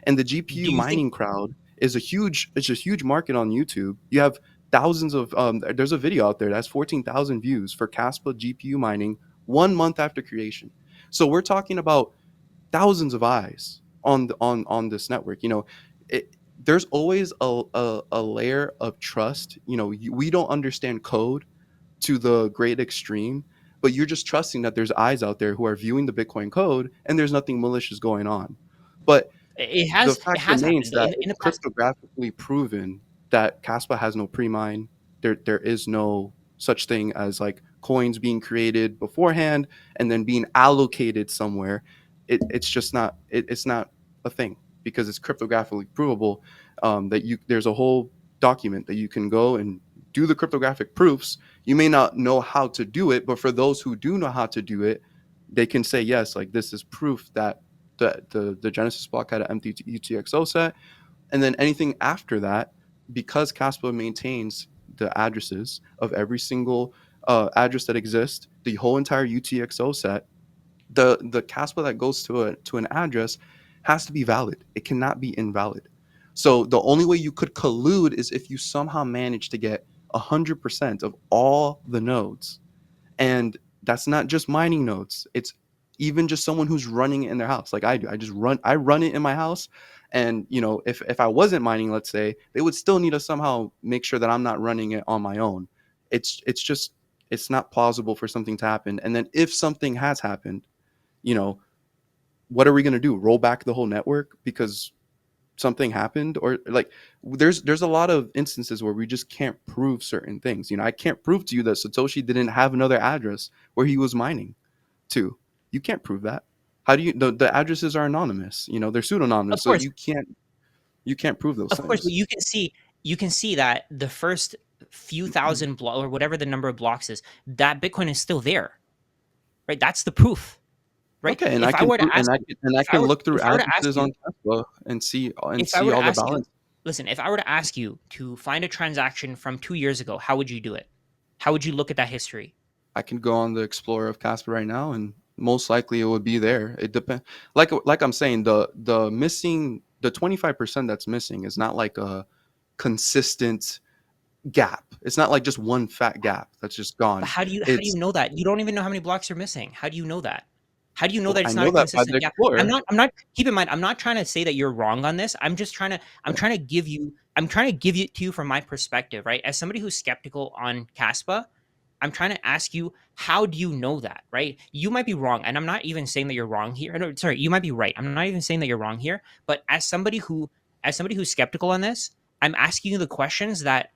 and the Do GPU you think mining crowd is a huge market on YouTube. You have thousands of there's a video out there that's 14,000 views for Caspa GPU mining 1 month after creation. So we're talking about thousands of eyes on this network. There's always a layer of trust. We don't understand code to the great extreme, but you're just trusting that there's eyes out there who are viewing the Bitcoin code and there's nothing malicious going on. But the it fact has remains happened that in it's the past? cryptographically proven that Caspa has no pre-mine. There is no such thing as like coins being created beforehand and then being allocated somewhere. It's just not. It's not a thing because it's cryptographically provable. That there's a whole document that you can go and do the cryptographic proofs. You may not know how to do it, but for those who do know how to do it, they can say yes, like this is proof that the Genesis block had an empty UTXO set, and then anything after that, because Caspa maintains the addresses of every single address that exists, the whole entire UTXO set, the Caspa that goes to an address has to be valid. It cannot be invalid. So the only way you could collude is if you somehow manage to get 100% of all the nodes, and that's not just mining nodes. It's even just someone who's running it in their house, like I do. I run it in my house, and if I wasn't mining, let's say, they would still need to somehow make sure that I'm not running it on my own. It's just it's not plausible for something to happen. And then if something has happened, you know what are we going to do, roll back the whole network because something happened? Or like there's a lot of instances where we just can't prove certain things. I can't prove to you that Satoshi didn't have another address where he was mining to. You can't prove that. How do the addresses are anonymous, they're pseudonymous, Of so course, you can't prove those of course, but things. you can see that the first few thousand block or whatever the number of blocks is, that Bitcoin is still there, right? That's the proof, right? Okay, and I If I can were to prove, ask you, and I if I can were look through if I were to ask addresses you, on Tesla and see if I were to all the ask you, balance. listen, if I were to ask you to find a transaction from 2 years ago, how would you do it? How would you look at that history? I can go on the Explorer of Casper right now, and most likely it would be there. It depends. Like I'm saying, the 25% that's missing is not like a consistent gap. It's not like just one fat gap that's just But gone. how do you It's know that? You don't even know how many blocks are missing. How do you know that? How do you know that I it's not know a that by the consistent gap? Explorer. I'm not keep in mind, I'm not trying to say that you're wrong on this. I'm trying to give it to you from my perspective, right? As somebody who's skeptical on Caspa, I'm trying to ask you, how do you know that, right? You might be wrong, and I'm not even saying that you're wrong here. No, sorry, you might be right. I'm not even saying that you're wrong here. But as somebody who's skeptical on this, I'm asking you the questions that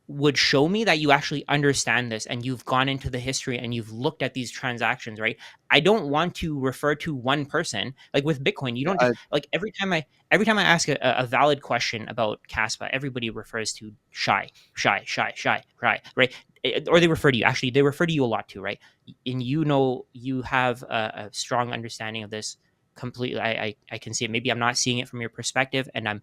would show me that you actually understand this and you've gone into the history and you've looked at these transactions, right? I don't want to refer to one person. Like with Bitcoin, you don't just I, like every time I ask a valid question about Caspa, everybody refers to shy, right? Or they refer to you. Actually, they refer to you a lot too, right? And you have a strong understanding of this completely. I can see it. Maybe I'm not seeing it from your perspective, and I'm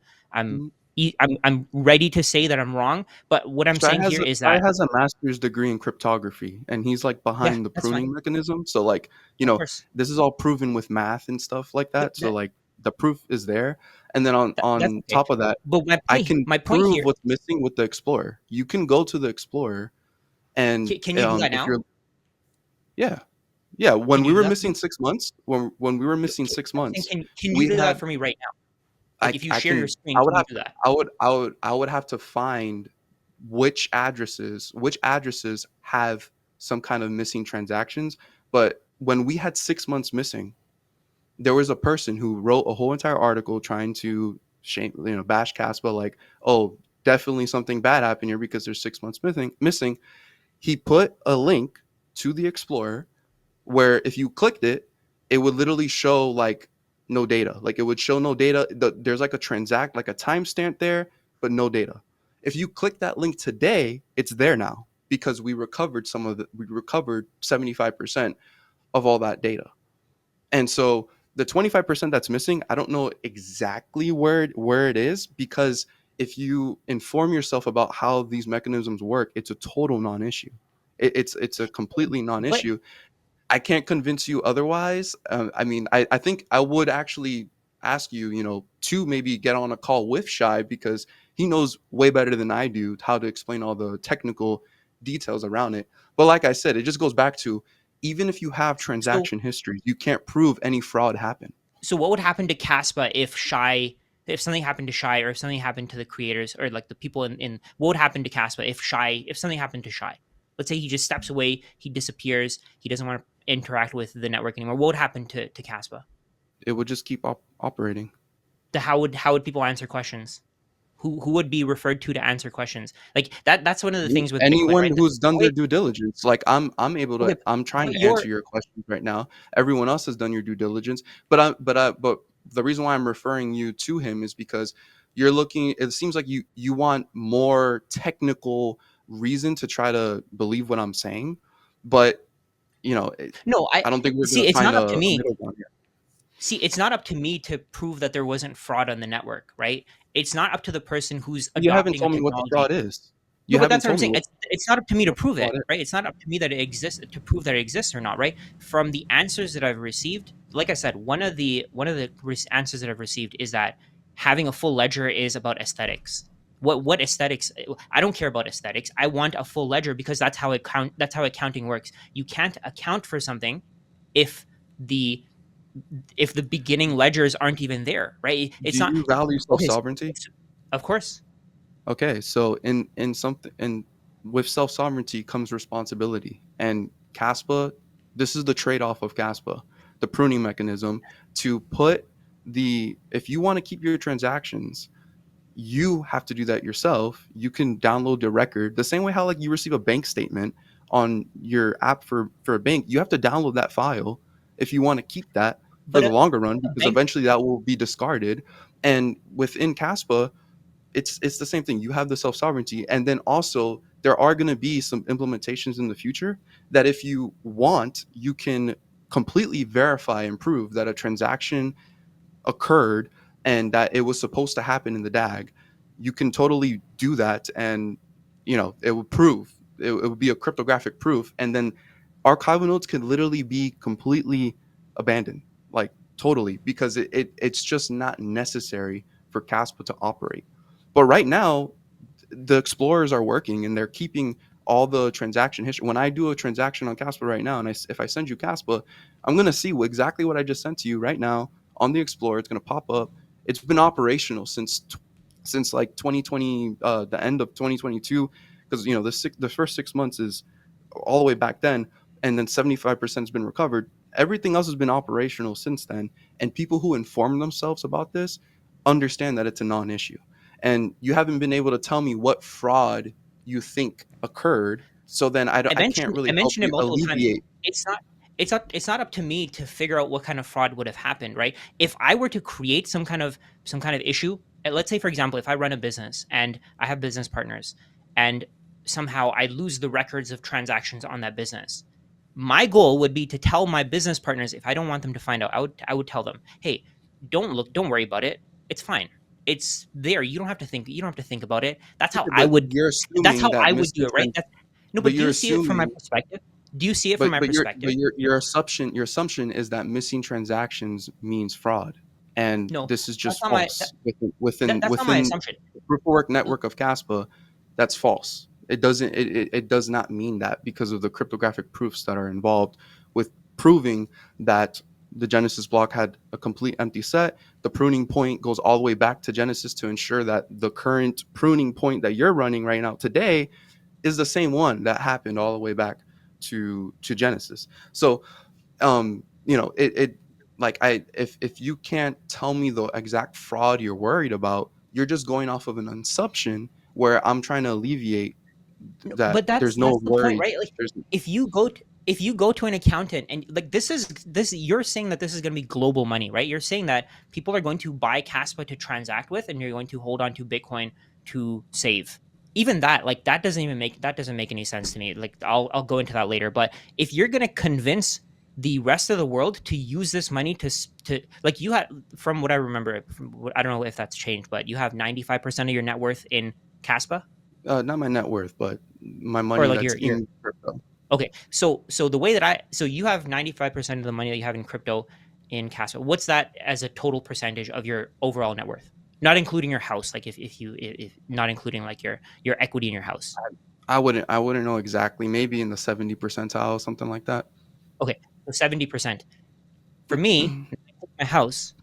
I'm ready to say that I'm wrong. But what I'm saying here is Shai that, has a master's degree in cryptography, and he's like yeah, behind the that's fine. pruning mechanism. So like, Of course, this is all proven with math and stuff like that. So like the proof is there. And then that's on okay. top of that, But I can my point prove here, what's missing with the Explorer. You can go to the Explorer and can you do that if now? you're yeah. Yeah, Can when we you do were that for missing me? 6 months, when we were missing six I'm saying, months, can you we do that had for me right now? Like if you I share your can screen, I would can you have do that? I would have to find which addresses have some kind of missing transactions. But when we had 6 months missing, there was a person who wrote a whole entire article trying to bash Caspa, like, oh, definitely something bad happened here because there's 6 months missing. He put a link to the Explorer where if you clicked it, it would literally show like no data. Like it would show no data. There's like a like a timestamp there, but no data. If you click that link today, it's there now because we recovered 75% of all that data. And so the 25% that's missing, I don't know exactly where it is, because if you inform yourself about how these mechanisms work, it's a total non-issue. It's a completely But non-issue. I can't convince you otherwise. I mean, I think I would actually ask you, to maybe get on a call with Shy, because he knows way better than I do how to explain all the technical details around it. But like I said, it just goes back to, even if you have so transaction history, you can't prove any fraud happened. so what would happen to Caspa if something happened to Shy, or if something happened to the creators, or like the people in what would happen to Caspa if something happened to Shy? Let's say he just steps away, he disappears, he doesn't want to interact with the network anymore. What would happen to Caspa? It would just keep operating. How would people answer questions? Who would be referred to answer questions? Like that's one of the things with Bitcoin, Anyone right? who's done Why their due diligence, like okay, I'm trying but to you're answer your questions right now. Everyone else has done your due diligence, but the reason why I'm referring you to him is because you're looking, it seems like you want more technical reason to try to believe what I'm saying, but you know it, no, I I don't think we're going see. to It's find not up to a me. middle ground here. See, it's not up to me to prove that there wasn't fraud on the network, right? It's not up to the person who's You haven't adopting a told me what the technology. fraud is. No, You but haven't that's what I'm told me saying. It's not up to me to what the prove fraud it, is. right? It's not up to me that it exists to prove that it exists or not, right? From the answers that I've received, like I said, one of the answers that I've received is that having a full ledger is about aesthetics. What aesthetics? I don't care about aesthetics. I want a full ledger because that's how accounting works. You can't account for something if the if the beginning ledgers aren't even there, right? Do It's not you value self okay. sovereignty? Of course, Okay, so in something, and with self sovereignty comes responsibility. And Caspa, this is the trade off of Caspa, the pruning mechanism to put if you want to keep your transactions, you have to do that yourself. You can download the record the same way how like you receive a bank statement on your app for a bank. You have to download that file if you want to keep that for but the longer run, a because bank. eventually that will be discarded. And within Caspa, it's the same thing. You have the self sovereignty, and then also there are going to be some implementations in the future that, if you want, you can completely verify and prove that a transaction occurred and that it was supposed to happen in the DAG. You can totally do that, and it would prove it would be a cryptographic proof, and then archival nodes can literally be completely abandoned, like totally, because it's just not necessary for Caspa to operate. But right now, the explorers are working and they're keeping all the transaction history. When I do a transaction on Caspa right now, and if I send you Caspa, I'm going to see exactly what I just sent to you right now on the Explorer. It's going to pop up. It's been operational since like 2020, the end of 2022, because the first 6 months is all the way back then, and then 75% has been recovered. Everything else has been operational since then, and people who inform themselves about this understand that it's a non-issue. And you haven't been able to tell me what fraud you think occurred, so then I can't I really help mentioned it you multiple times. alleviate. It's not it's not up to me to figure out what kind of fraud would have happened, right? If I were to create some kind of issue, let's say for example, if I run a business and I have business partners and somehow I lose the records of transactions on that business. My goal would be to tell my business partners, if I don't want them to find out, I would tell them, "Hey, don't worry about it. It's fine. It's there. You don't have to think about it." That's how Okay, I but would you're that's assuming how that I would do missing it, right? trans No, but but do you're you see it from my assuming perspective? Do you see it from my but perspective? your assumption is that missing transactions means fraud, and No, this is that's just not my false that's not my within assumption. the proof of work network of Caspa. That's false. It does not mean that, because of the cryptographic proofs that are involved with proving that the Genesis block had a complete empty set. The pruning point goes all the way back to Genesis to ensure that the current pruning point that you're running right now today is the same one that happened all the way back to Genesis. So it like I if you can't tell me the exact fraud you're worried about, you're just going off of an assumption where I'm trying to alleviate No, that but there's that's no the point, worry. right? Like There's if you go to an accountant and like this you're saying that this is going to be global money, right? You're saying that people are going to buy Caspa to transact with and you're going to hold on to Bitcoin to save. Even that, like that doesn't make any sense to me. Like I'll go into that later, but if you're going to convince the rest of the world to use this money to like you had from what I remember I don't know if that's changed, but you have 95% of your net worth in Caspa not my net worth, but my or money like that's your in crypto. okay, so the way that so you have 95% of the money that you have in crypto in Caspa. What's that as a total percentage of your overall net worth? Not including your house, like if not including like your equity in your house. I wouldn't know exactly. Maybe in the 70 percentile, something like that. Okay, so 70%. For me, my house,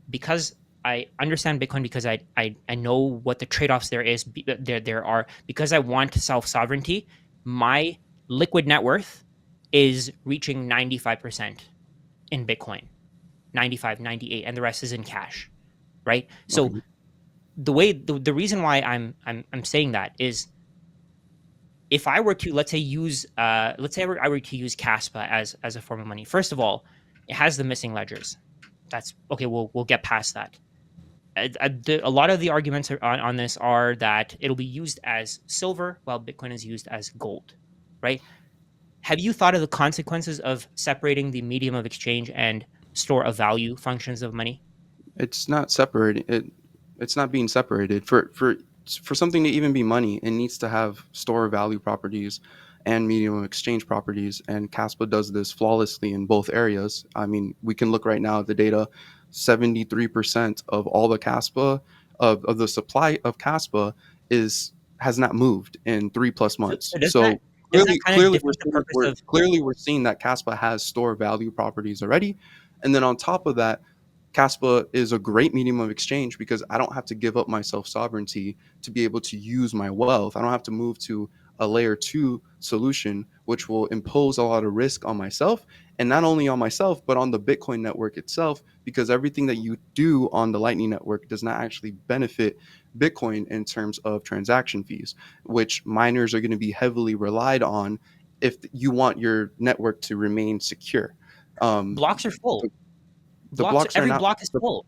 because I understand Bitcoin because I know what the trade-offs there are because I want self sovereignty. My liquid net worth is reaching 95% in Bitcoin. 95, 98, and the rest is in cash, right? So Okay. the reason why I'm saying that is if I were to let's say I were to use Caspa as a form of money. First of all, it has the missing ledgers. That's okay. We'll get past that. A lot of the arguments on this are that it'll be used as silver while Bitcoin is used as gold, right? Have you thought of the consequences of separating the medium of exchange and store of value functions of money? It's not separating it's not being separated for something to even be money. It needs to have store value properties and medium of exchange properties, and Caspa does this flawlessly in both areas. I mean, we can look right now at the data. 73% of all the Caspa of the supply of Caspa is has not moved in 3+ months. So So doesn't that clearly kind of clearly we're defeat the seeing purpose of we're seeing that Caspa has store value properties already. And then on top of that, Caspa is a great medium of exchange because I don't have to give up my self sovereignty to be able to use my wealth. I don't have to move to a layer two solution, which will impose a lot of risk on myself, and not only on myself, but on the Bitcoin network itself, because everything that you do on the Lightning Network does not actually benefit Bitcoin in terms of transaction fees, which miners are going to be heavily relied on if you want your network to remain secure. Um, blocks are full? the blocks are Every not block is the, full.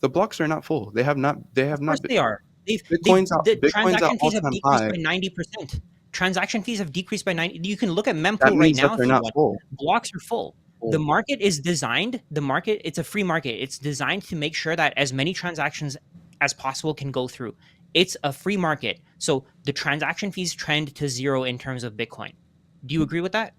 the blocks are not full. They have Of course not been. they are. The Bitcoin's at transaction all fees have time decreased high. by 90%. Transaction fees have decreased by 90. You can look at That mempool right means that now they're if you not want. full. Blocks are full. The full. market is designed, it's a free market. It's designed to make sure that as many transactions as possible can go through. It's a free market. So the transaction fees trend to zero in terms of Bitcoin. Do you agree with that?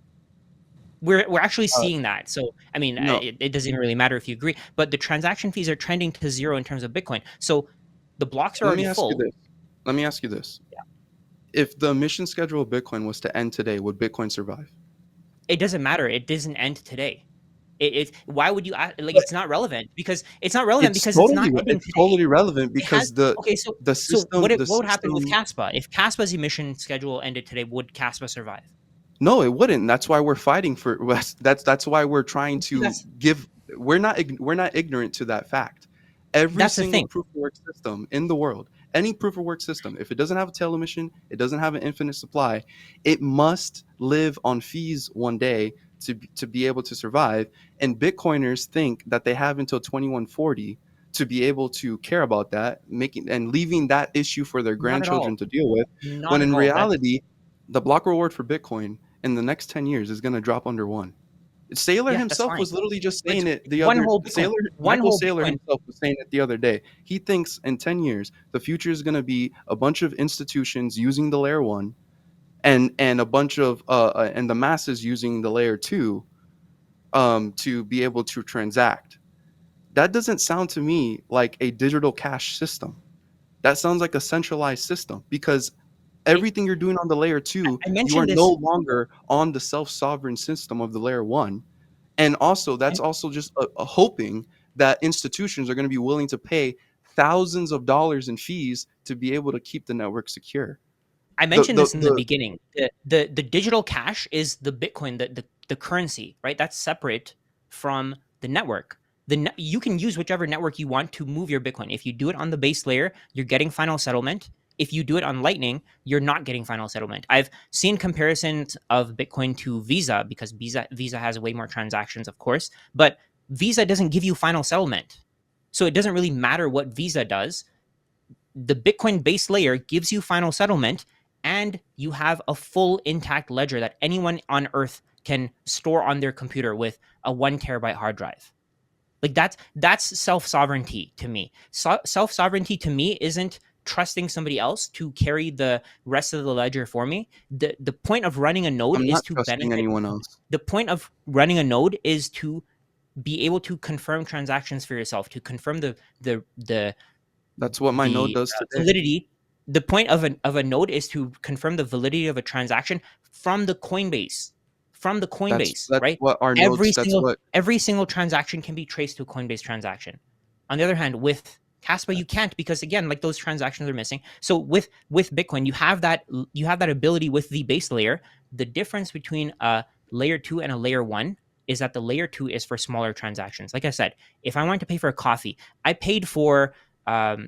We're actually Uh, seeing that. So I mean, no, it doesn't even really matter if you agree, but the transaction fees are trending to zero in terms of Bitcoin. So the blocks are let already me ask you full. this. Let me ask you this. If the emission schedule of Bitcoin was to end today, would Bitcoin survive? It doesn't matter. It doesn't end today. Why would you like? But It's not relevant because it's not ending it's today. totally relevant It has because the okay. the So system the what would happen with system Caspa if Caspa's emission schedule ended today? Would Caspa survive? No, it wouldn't. That's why we're fighting for that's why we're trying See, to give we're not ignorant to that fact. Every that's the single thing. proof of work system in the world, any proof of work system, if it doesn't have a tail emission, it doesn't have an infinite supply, it must live on fees one day to be able to survive. And Bitcoiners think that they have until 2140 to be able to care about that, making and leaving that issue for their Not at all. grandchildren to deal with, Not when at in all. That's reality, the block reward for Bitcoin in the next 10 years is going to drop under one. Saylor yeah. That's himself fine. was literally just But it's saying it the one other whole Bitcoin. Saylor One Michael whole Saylor Bitcoin. himself was saying it the other day. He thinks in 10 years the future is going to be a bunch of institutions using the layer 1 and a bunch of and the masses using the layer 2 to be able to transact. That doesn't sound to me like a digital cash system. That sounds like a centralized system because It. everything you're doing on the layer 2, I you are mentioned no this. longer on the self-sovereign system of the layer 1, And also, that's Okay. also just a hoping that institutions are going to be willing to pay thousands of dollars in fees to be able to keep the network secure. I The mentioned the this in the the beginning. The digital cash is the Bitcoin, the currency, right? That's separate from the network. You can use whichever network you want to move your Bitcoin. If you do it on the base layer, you're getting final settlement. If you do it on Lightning, you're not getting final settlement. I've seen comparisons of Bitcoin to Visa because Visa has way more transactions, of course, but Visa doesn't give you final settlement. So it doesn't really matter what Visa does. The Bitcoin base layer gives you final settlement, and you have a full intact ledger that anyone on earth can store on their computer with a 1 terabyte hard drive. Like that's self sovereignty to me. Self sovereignty to me isn't trusting somebody else to carry the rest of the ledger for me. The point of running a node I'm is not to trusting benefit. anyone else. The point of running a node is to be able to confirm transactions for yourself, to confirm the That's what my node the does today. validity. The point of a node is to confirm the validity of a transaction from the Coinbase, That's right? what our every nodes. That's single what every single transaction can be traced to a Coinbase transaction. On the other hand, with Caspa you that's can't, because again, like, those transactions are missing. So with Bitcoin you have that ability with the base layer. The difference between a layer 2 and a layer 1 is that the layer 2 is for smaller transactions. Like I said, if I wanted to pay for a coffee, I paid for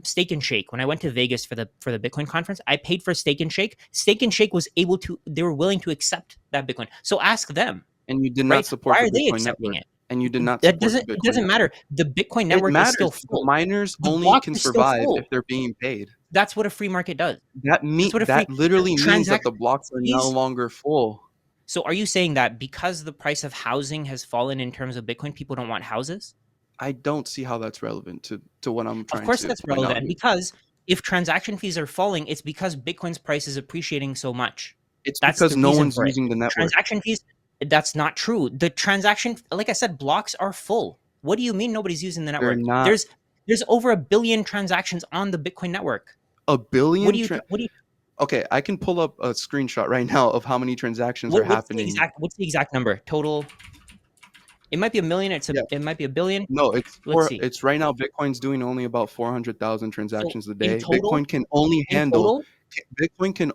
Steak and Shake. When I went to Vegas for the Bitcoin conference, I paid for Steak and Shake. Steak and Shake was able to, they were willing to accept that Bitcoin. So ask them, and you did not right? support Why the are they Bitcoin accepting network. it? And you did not That support the doesn't it Bitcoin doesn't network. matter. The Bitcoin It network is still matters. The full. miners The only block can is still survive if full. they're being paid. That's what a free market does. That literally means that the Transaction blocks are no fees. longer full. So are you saying that because the price of housing has fallen in terms of Bitcoin, people don't want houses? I don't see how that's relevant to what I'm Of trying course to that's point out relevant, here. because if transaction fees are falling, it's because Bitcoin's price is appreciating so much. It's That's because the no reason one's for it. using the network. Transaction fees, that's not true. The transaction, like I said, blocks are full. What do you mean nobody's using the They're network? not There's over 1 billion transactions on the Bitcoin network. a What billion. do you what do you Okay, I can pull up a screenshot right now of how many transactions are happening. what's the exact number? Total, it might be a million, Yeah, it might be 1 billion. no, Let's see. it's right now. Bitcoin's doing only about 400,000 So transactions a day. in total, Bitcoin can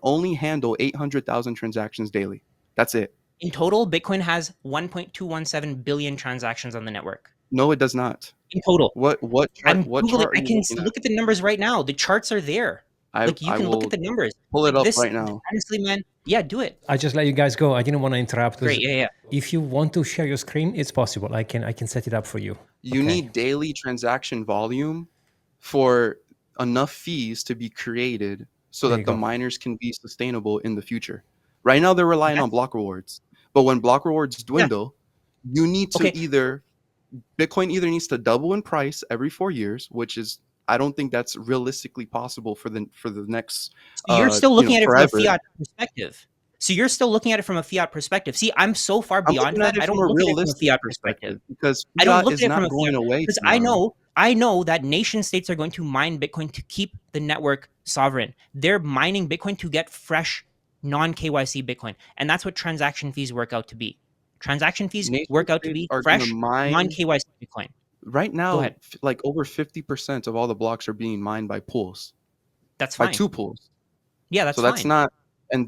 only handle 800,000 transactions daily. That's it. Bitcoin has 1.217 billion transactions on the network. No, it does not. In total. What chart? I'm What Googling. chart are I you can looking at? look at the numbers right now. The charts are there. Like, you I can look at will the numbers. pull it Like up this, right now. honestly, man. Yeah, do it. I just let you guys go. I didn't want to interrupt because Great. Yeah, yeah. if you want to share your screen, it's possible. I can set it up for you. You Okay, need daily transaction volume for enough fees to be created so there you that the go. miners can be sustainable in the future. Right now, they're relying on That's block rewards. But when block rewards yeah. dwindle, you need to Okay. either Bitcoin either needs to double in price every 4 years, which is I don't think that's realistically possible for the next So you're still you know looking at it from a forever. fiat perspective. So you're still looking at it from a fiat perspective. See, I'm so far I'm beyond looking at that. it I from don't a look at it from a realistic fiat perspective. perspective because I don't fiat look is at it from not a fiat, going away because tomorrow. I know that nation states are going to mine Bitcoin to keep the network sovereign. They're mining Bitcoin to get fresh non KYC Bitcoin, and that's what transaction fees work out to be. Transaction fees Nation work out to states be are going to fresh non mine KYC Bitcoin. right Go now. ahead. Like over 50% of all the blocks are being mined by pools, That's by fine. two pools. Yeah, So that's that's fine. not,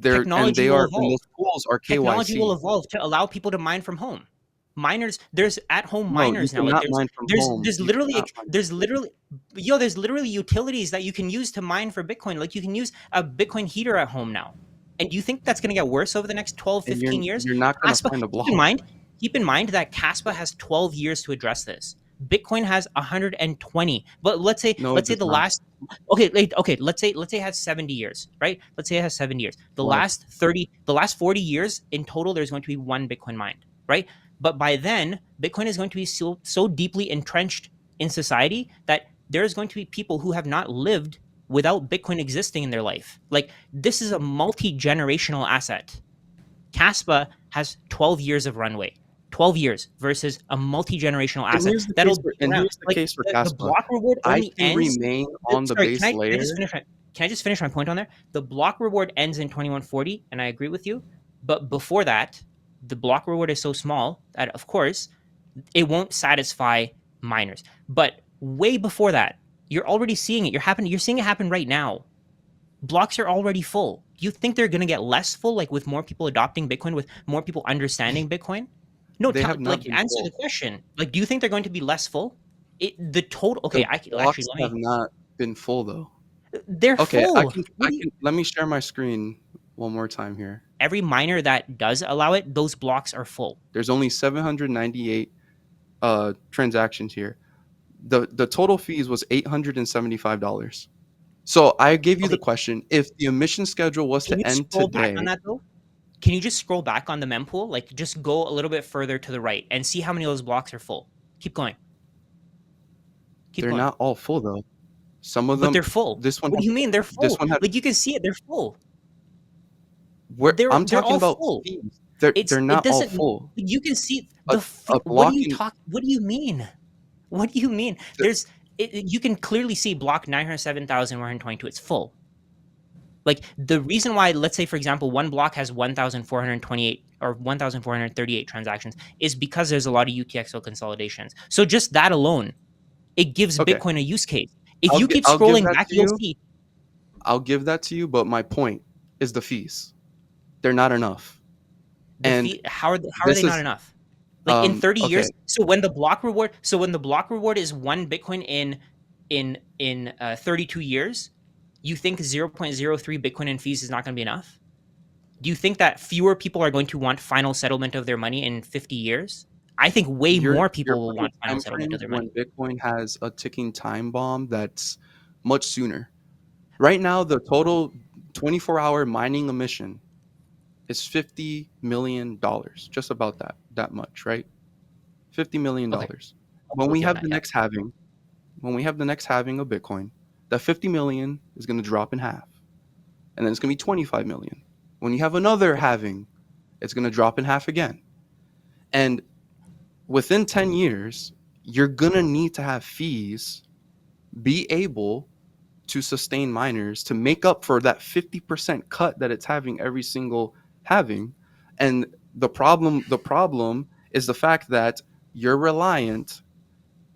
Technology will and evolve. those pools are Technology will KYC. evolve to allow people to mine from home. Miners, there's at home No, you miners now. Like, cannot mine from home. You cannot mine from home. there's literally utilities that you can use to mine for Bitcoin. Like, you can use a Bitcoin heater at home now. And do you think that's going to get worse over the next 12, And 15 years? you're not going to Caspa, find a keep in block. mind, keep in mind that Caspa has 12 years to address this. Bitcoin has 120. But No, it let's say does the not. last let's say it has 70 years, right? Let's say it has 70 years. What? The last 40 years in total, there's going to be one Bitcoin mined, right? But by then, Bitcoin is going to be so deeply entrenched in society that there's going to be people who have not lived without Bitcoin existing in their life. Like, this is a multi-generational asset. Caspa has 12 years of runway. 12 years versus a multi-generational asset that'll be around. Here's the Like, case for the Kaspa. block reward I only can ends. remain on the Sorry, base layer. can I just finish my point on there? The block reward ends in 2140, and I agree with you. But before that, the block reward is so small that, of course, It won't satisfy miners. But way before that, you're already seeing it. You're seeing it happen right now. Blocks are already full. Do you think they're going to get less full, like with more people adopting Bitcoin, with more people understanding Bitcoin? No, They have not like been answer the full. question. Like, do you think they're going to be less full? The total. Okay, The I actually blocks let have me. not been full though. They're Okay, full. What I do you? can let me share my screen one more time here. Every miner that does allow it, those blocks are full. There's only 798 transactions here. The total fees was $875. So I gave you the Okay, question: if the emission schedule was can you to end scroll back on today, that though? Can you just scroll back on the mempool? Like, just go a little bit further to the right and see how many of those blocks are full. Keep going. Keep they're going. not all full though. Some of But them, they're full. this one What do had, you mean they're this full? one had. Like you can see it, they're full. Where I'm They're talking all about full. fees. It's They're it not all doesn't full. you can see A the a what are block you in talk what do you mean? What do you mean? the, You can clearly see block 907,122. It's full. Like the reason why, let's say for example, one block has 1,428 or 1,438 transactions is because there's a lot of UTXO consolidations. So just that alone, it gives okay. Bitcoin a use case. If you keep I'll give scrolling that back, to you'll you. see I'll give that to you. But my point is the fees. They're not enough. the And fee. How are this they not is enough? Like in 30 okay. years, so when the block reward is one Bitcoin in 32 years, you think 0.03 Bitcoin in fees is not going to be enough? Do you think that fewer people are going to want final settlement of their money in 50 years? I think way more You're people will putting want final time settlement of frames their when money. Bitcoin has a ticking time bomb that's much sooner. Right now, the total 24-hour mining emission is $50 million, just about that much, right? $50 million. Okay, I'll When go with we you on have that. the Yeah. next halving, when we have the next halving of Bitcoin, that 50 million is going to drop in half. And then it's going to be 25 million. When you have another halving, it's going to drop in half again. And within 10 years, you're going to need to have fees be able to sustain miners to make up for that 50% cut that it's having every single halving. And the problem is the fact that you're reliant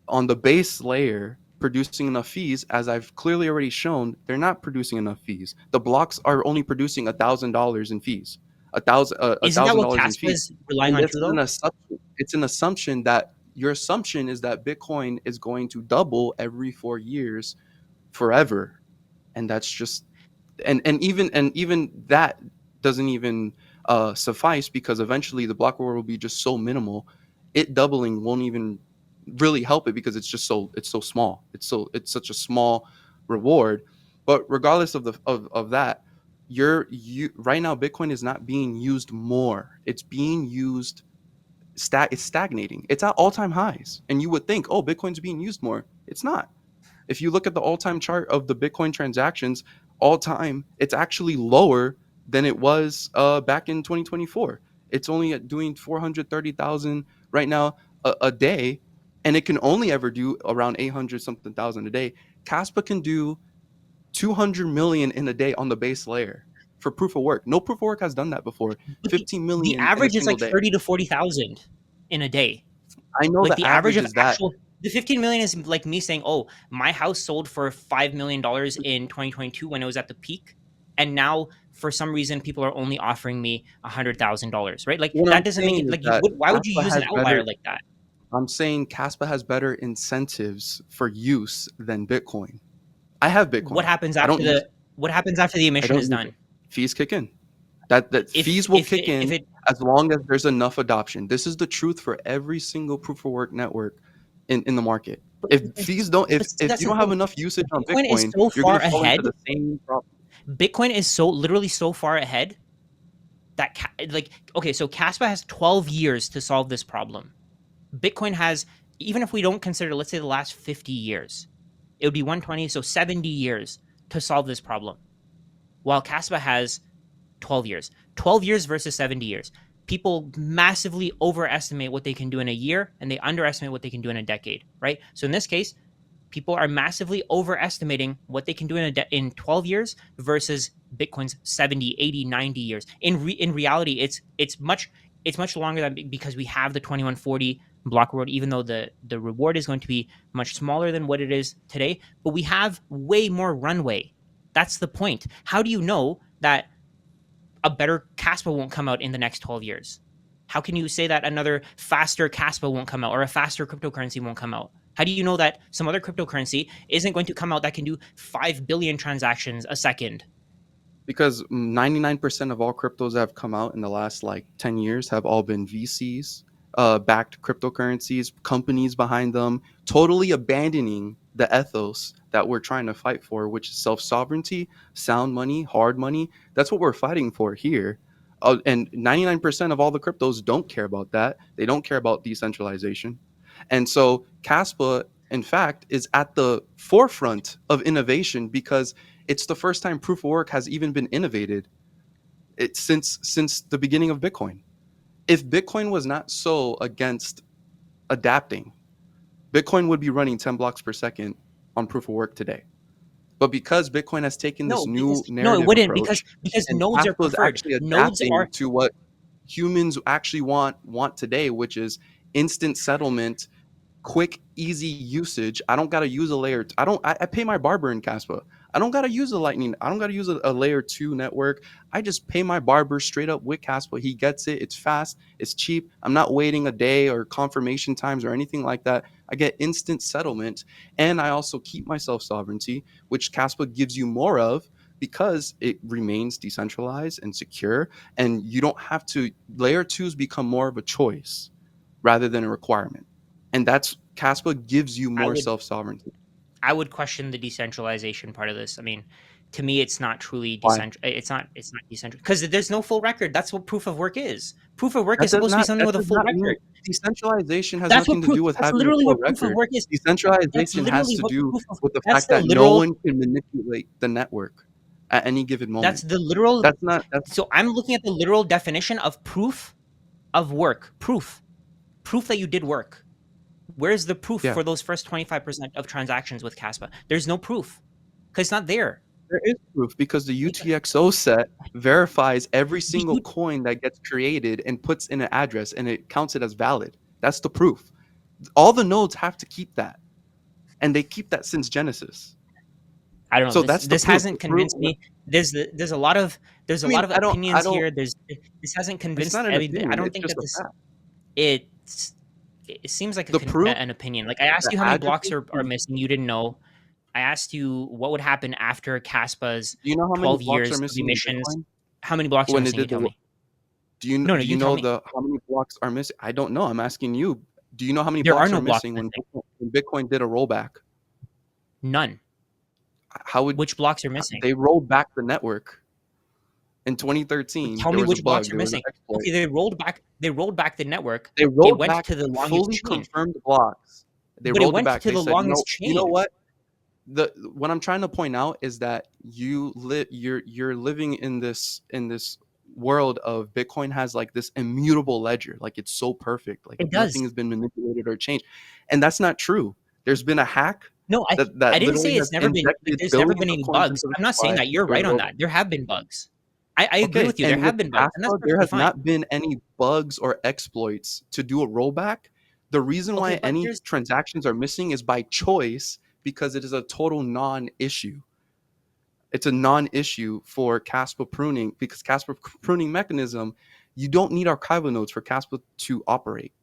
on the base layer producing enough fees. As I've clearly already shown, they're not producing enough fees. The blocks are only producing $1,000 in fees, a Isn't that thousand what dollars in Caspa fees. is relying And on this too, is an though? assumption. It's an assumption that your assumption is that Bitcoin is going to double every 4 years forever, and that's just and even that doesn't even suffice, because eventually the block reward will be just so minimal, it doubling won't even really help it, because it's so small, it's such a small reward. But regardless of that, you right now Bitcoin is not being used more, it's being used it's stagnating, it's at all-time highs, and you would think, oh, Bitcoin's being used more. It's not. If you look at the all-time chart of the Bitcoin transactions, all time, it's actually lower than it was back in 2024. It's only at doing 430,000 right now a day, and it can only ever do around 800 something thousand a day. Caspa can do 200 million in a day on the base layer for proof of work. No proof of work has done that before. But the 15 the million in a average is single like day. 30 to 40,000 in a day. I know Like the the average average of is that. actual the 15 million is like me saying, "Oh, my house sold for $5 million in 2022 when it was at the peak, and now for some reason people are only offering me $100,000." Right? Like What that I'm doesn't make saying it is like that why would you Caspa use an has outlier better like that? I'm saying Caspa has better incentives for use than Bitcoin. I have What Bitcoin. happens I don't after use the it. what happens after the I emission don't is use it. done? Fees kick in. That fees will kick If in it as long as there's enough adoption. This is the truth for every single proof of work network in the market. but, If fees don't but see, if that's you the don't have thing. enough usage on Bitcoin is Bitcoin, so you're gonna far fall into ahead. the same problem. Bitcoin is so literally so far ahead that like okay, so Caspa has 12 years to solve this problem. Bitcoin has, even if we don't consider, let's say, the last 50 years, it would be 120, so 70 years to solve this problem. While Caspa has 12 years. 12 years versus 70 years. People massively overestimate what they can do in a year and they underestimate what they can do in a decade, right? So in this case, people are massively overestimating what they can do in 12 years versus Bitcoin's 70, 80, 90 years. In reality, it's much longer than, because we have the 2140 block reward, even though the reward is going to be much smaller than what it is today, but we have way more runway. That's the point. How do you know that a better Kaspa won't come out in the next 12 years? How can you say that another faster Kaspa won't come out or a faster cryptocurrency won't come out? How do you know that some other cryptocurrency isn't going to come out that can do 5 billion transactions a second? Because 99% of all cryptos that have come out in the last like 10 years have all been VCs, backed cryptocurrencies, companies behind them, totally abandoning the ethos that we're trying to fight for, which is self sovereignty, sound money, hard money. That's what we're fighting for here. And 99% of all the cryptos don't care about that. They don't care about decentralization. And so Caspa, in fact, is at the forefront of innovation because it's the first time proof of work has even been innovated since the beginning of Bitcoin. If Bitcoin was not so against adapting, Bitcoin would be running 10 blocks per second on proof of work today. But because Bitcoin has taken this No, because new no, it narrative wouldn't because approach because and nodes are Caspa is preferred. actually Nodes adapting are to what humans actually want today, which is instant settlement, quick, easy usage. I don't gotta use a layer. I pay my barber in Caspa. I don't gotta use a Lightning. I don't gotta use a layer two network. I just pay my barber straight up with Caspa. He gets it. It's fast. It's cheap. I'm not waiting a day or confirmation times or anything like that. I get instant settlement, and I also keep my self sovereignty, which Caspa gives you more of because it remains decentralized and secure, and you don't have to. Layer twos become more of a choice rather than a requirement. And that's Caspa gives you I more would self sovereignty. I would question the decentralization part of this. I mean, to me, it's not truly Why? decentral. It's not decentral because there's no full record. That's what proof of work is. Proof of work That is does supposed to be not something that with a does full not mean record. decentralization has nothing to do with That's having a literally full what proof of record. work is. That's Decentralization has literally to what do proof of. with the That's fact the that no literal. one can manipulate the network at any given That's moment. the literal. That's not that's So I'm looking at the literal definition of proof of work. Proof that you did work. Where's the proof yeah. for those first 25% of transactions with Caspa? There's no proof because it's not there. There is proof because the Like UTXO set verifies every the single coin that gets created and puts in an address and it counts it as valid. That's the proof. All the nodes have to keep that, and they keep that since Genesis. I don't know. So This that's the this proof. hasn't The proof. convinced me. There's a lot of I mean, I opinions don't. here. This hasn't It's convinced. not an I mean, I opinion. don't It's think just that a this fact. it's it seems like The proof, an opinion. Like I asked the you how many blocks addresses. are missing. You didn't know. I asked you what would happen after Caspa's Do you know how many 12 blocks are years of missing in emissions. Bitcoin How many blocks are when it missing? You did tell the? me. Do No, you you tell know me. the how many blocks are missing? I don't know. I'm asking you. Do you know how many There are blocks are no blocks missing missing. When Bitcoin did a rollback? None. How would Which blocks are missing? they rolled back the network in 2013? Tell There me was a which blocks bug. are There was an missing. exploit. Okay, they rolled back the network. They It rolled went back to the longest fully chain, confirmed blocks. They but it rolled it went back. to They the said, longest you know chain. what? The what I'm trying to point out is that you're living in this world of Bitcoin has like this immutable ledger, like it's so perfect, like It nothing does. has been manipulated or changed, and that's not true. There's been a hack No, that I didn't literally say has it's never been like injected there's never billions been of any coins bugs. into the I'm not saying supply that. You're during right the on rollback. that. There have been bugs. I agree Okay, with you. There and with have been bugs, and that's Caspa, there perfectly has fine. not been any bugs or exploits to do a rollback. The reason Okay, why but any here's transactions are missing is by choice because it is a total non-issue. It's a non-issue for Caspa pruning because Caspa pruning mechanism, you don't need archival nodes for Caspa to operate.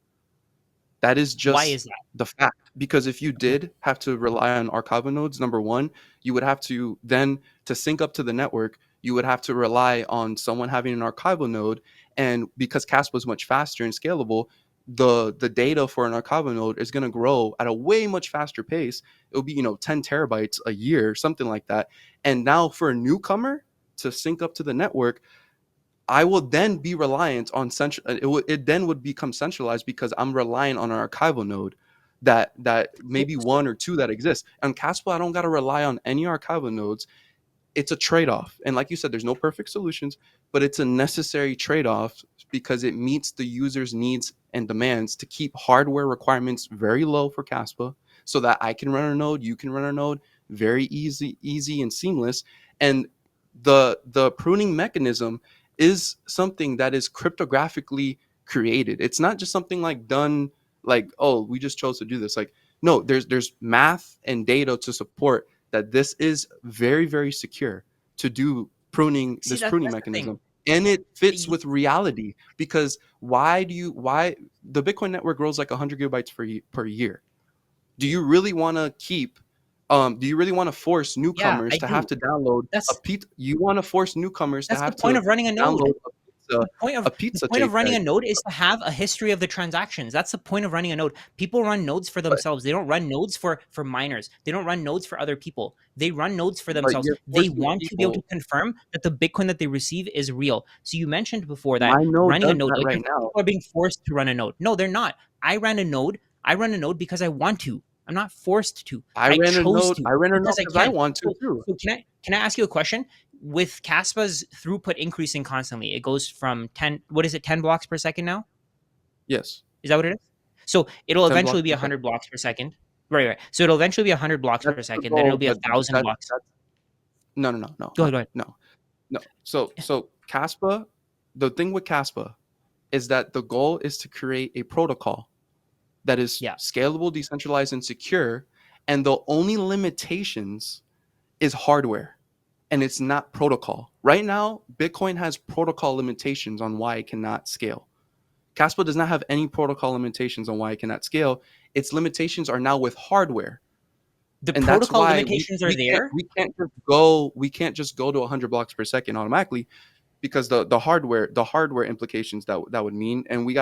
That is why just is that? the fact. Because if you Okay. did have to rely on archival nodes, number one, you would have to then to sync up to the network, you would have to rely on someone having an archival node. And because Caspa is much faster and scalable, the data for an archival node is going to grow at a way much faster pace. It'll be 10 terabytes a year, something like that. And now for a newcomer to sync up to the network, I will then be reliant on central. It then would become centralized because I'm relying on an archival node that So, maybe so one or two that exists. On Caspa, I don't got to rely on any archival nodes. It's a trade-off, and like you said, there's no perfect solutions, but it's a necessary trade-off because it meets the user's needs and demands to keep hardware requirements very low for Caspa, so that I can run a node, you can run a node, very easy and seamless. And the pruning mechanism is something that is cryptographically created. It's not just something like done like, oh, we just chose to do this. Like, no, there's math and data to support that this is very, very secure to do pruning, See, this pruning that's the thing. mechanism. And it fits Y- with reality, because why the Bitcoin network grows like 100 gigabytes per year? Do you really want to keep do you really want to force Yeah, newcomers I to have do. to download a That's pizza? You want to force newcomers to that's the have point to of running a node. download The point a of the pizza point of running JPEG? a node is to have a history of the transactions. That's the point of running a node. People run nodes for But themselves. They don't run nodes for miners. They don't run nodes for other people. They run nodes for but themselves. you're They forcing want to be able to people. confirm that the Bitcoin that they receive is real. So you mentioned before that My node running a does node, that like right you're, now. people are being forced to run a node. No, they're not. I ran a node. I run a node because I want to. I'm not forced to. I chose to I ran a node because I because I can. want to So, too. so can I ask you a question? With Caspa's throughput increasing constantly, it goes from 10, what is it, 10 blocks per second now? Yes, Is that what it is? So it'll 10 eventually blocks be per second. 100 blocks per second. Right, right. So it'll eventually be 100 blocks That's per the second. Then it'll goal, be a but thousand blocks. that's no, no, no, no, Go ahead, no, go ahead. no, no. So Caspa, the thing with Caspa is that the goal is to create a protocol that is Yeah. scalable, decentralized, and secure. And the only limitations is hardware, and it's not protocol. Right now, Bitcoin has protocol limitations on why it cannot scale. Caspa does not have any protocol limitations on why it cannot scale. Its limitations are now with hardware. The And that's protocol why limitations are there. we can't just go to 100 blocks per second automatically, because the hardware implications that would mean, and we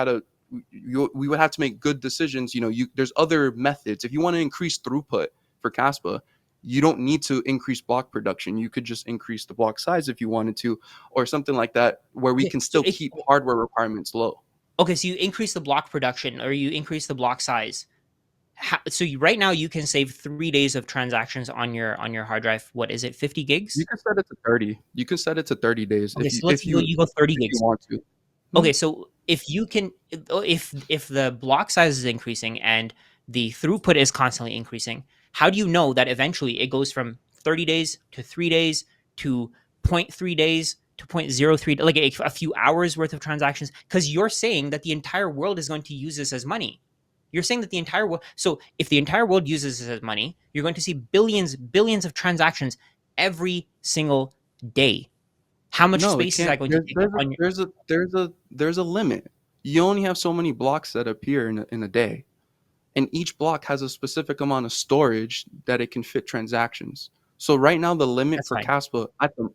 would have to make good decisions. There's other methods. If you want to increase throughput for Caspa, you don't need to increase block production. You could just increase the block size if you wanted to, or something like that, where we Okay, can so still keep hardware requirements low. okay, so you increase the block production or you increase the block size. Right now you can save 3 days of transactions on your hard drive. What is it, 50 You gigs? can set it to 30. You can set it to 30 days Okay, so let's you go 30 if you gigs. want to. Mhm. Okay, so if you can, if the block size is increasing and the throughput is constantly increasing, how do you know that eventually it goes from 30 days to 3 days to zero point 0.3 days to 0.03, like a few hours worth of transactions? Because you're saying that the entire world is going to use this as money. You're saying that the entire world. So if the entire world uses this as money, you're going to see billions of transactions every single day. How much No, it space is can't. that going to take up on your? There's a limit. You only have so many blocks that appear in a day, and each block has a specific amount of storage that it can fit transactions. So right now, the limit That's for fine. Caspa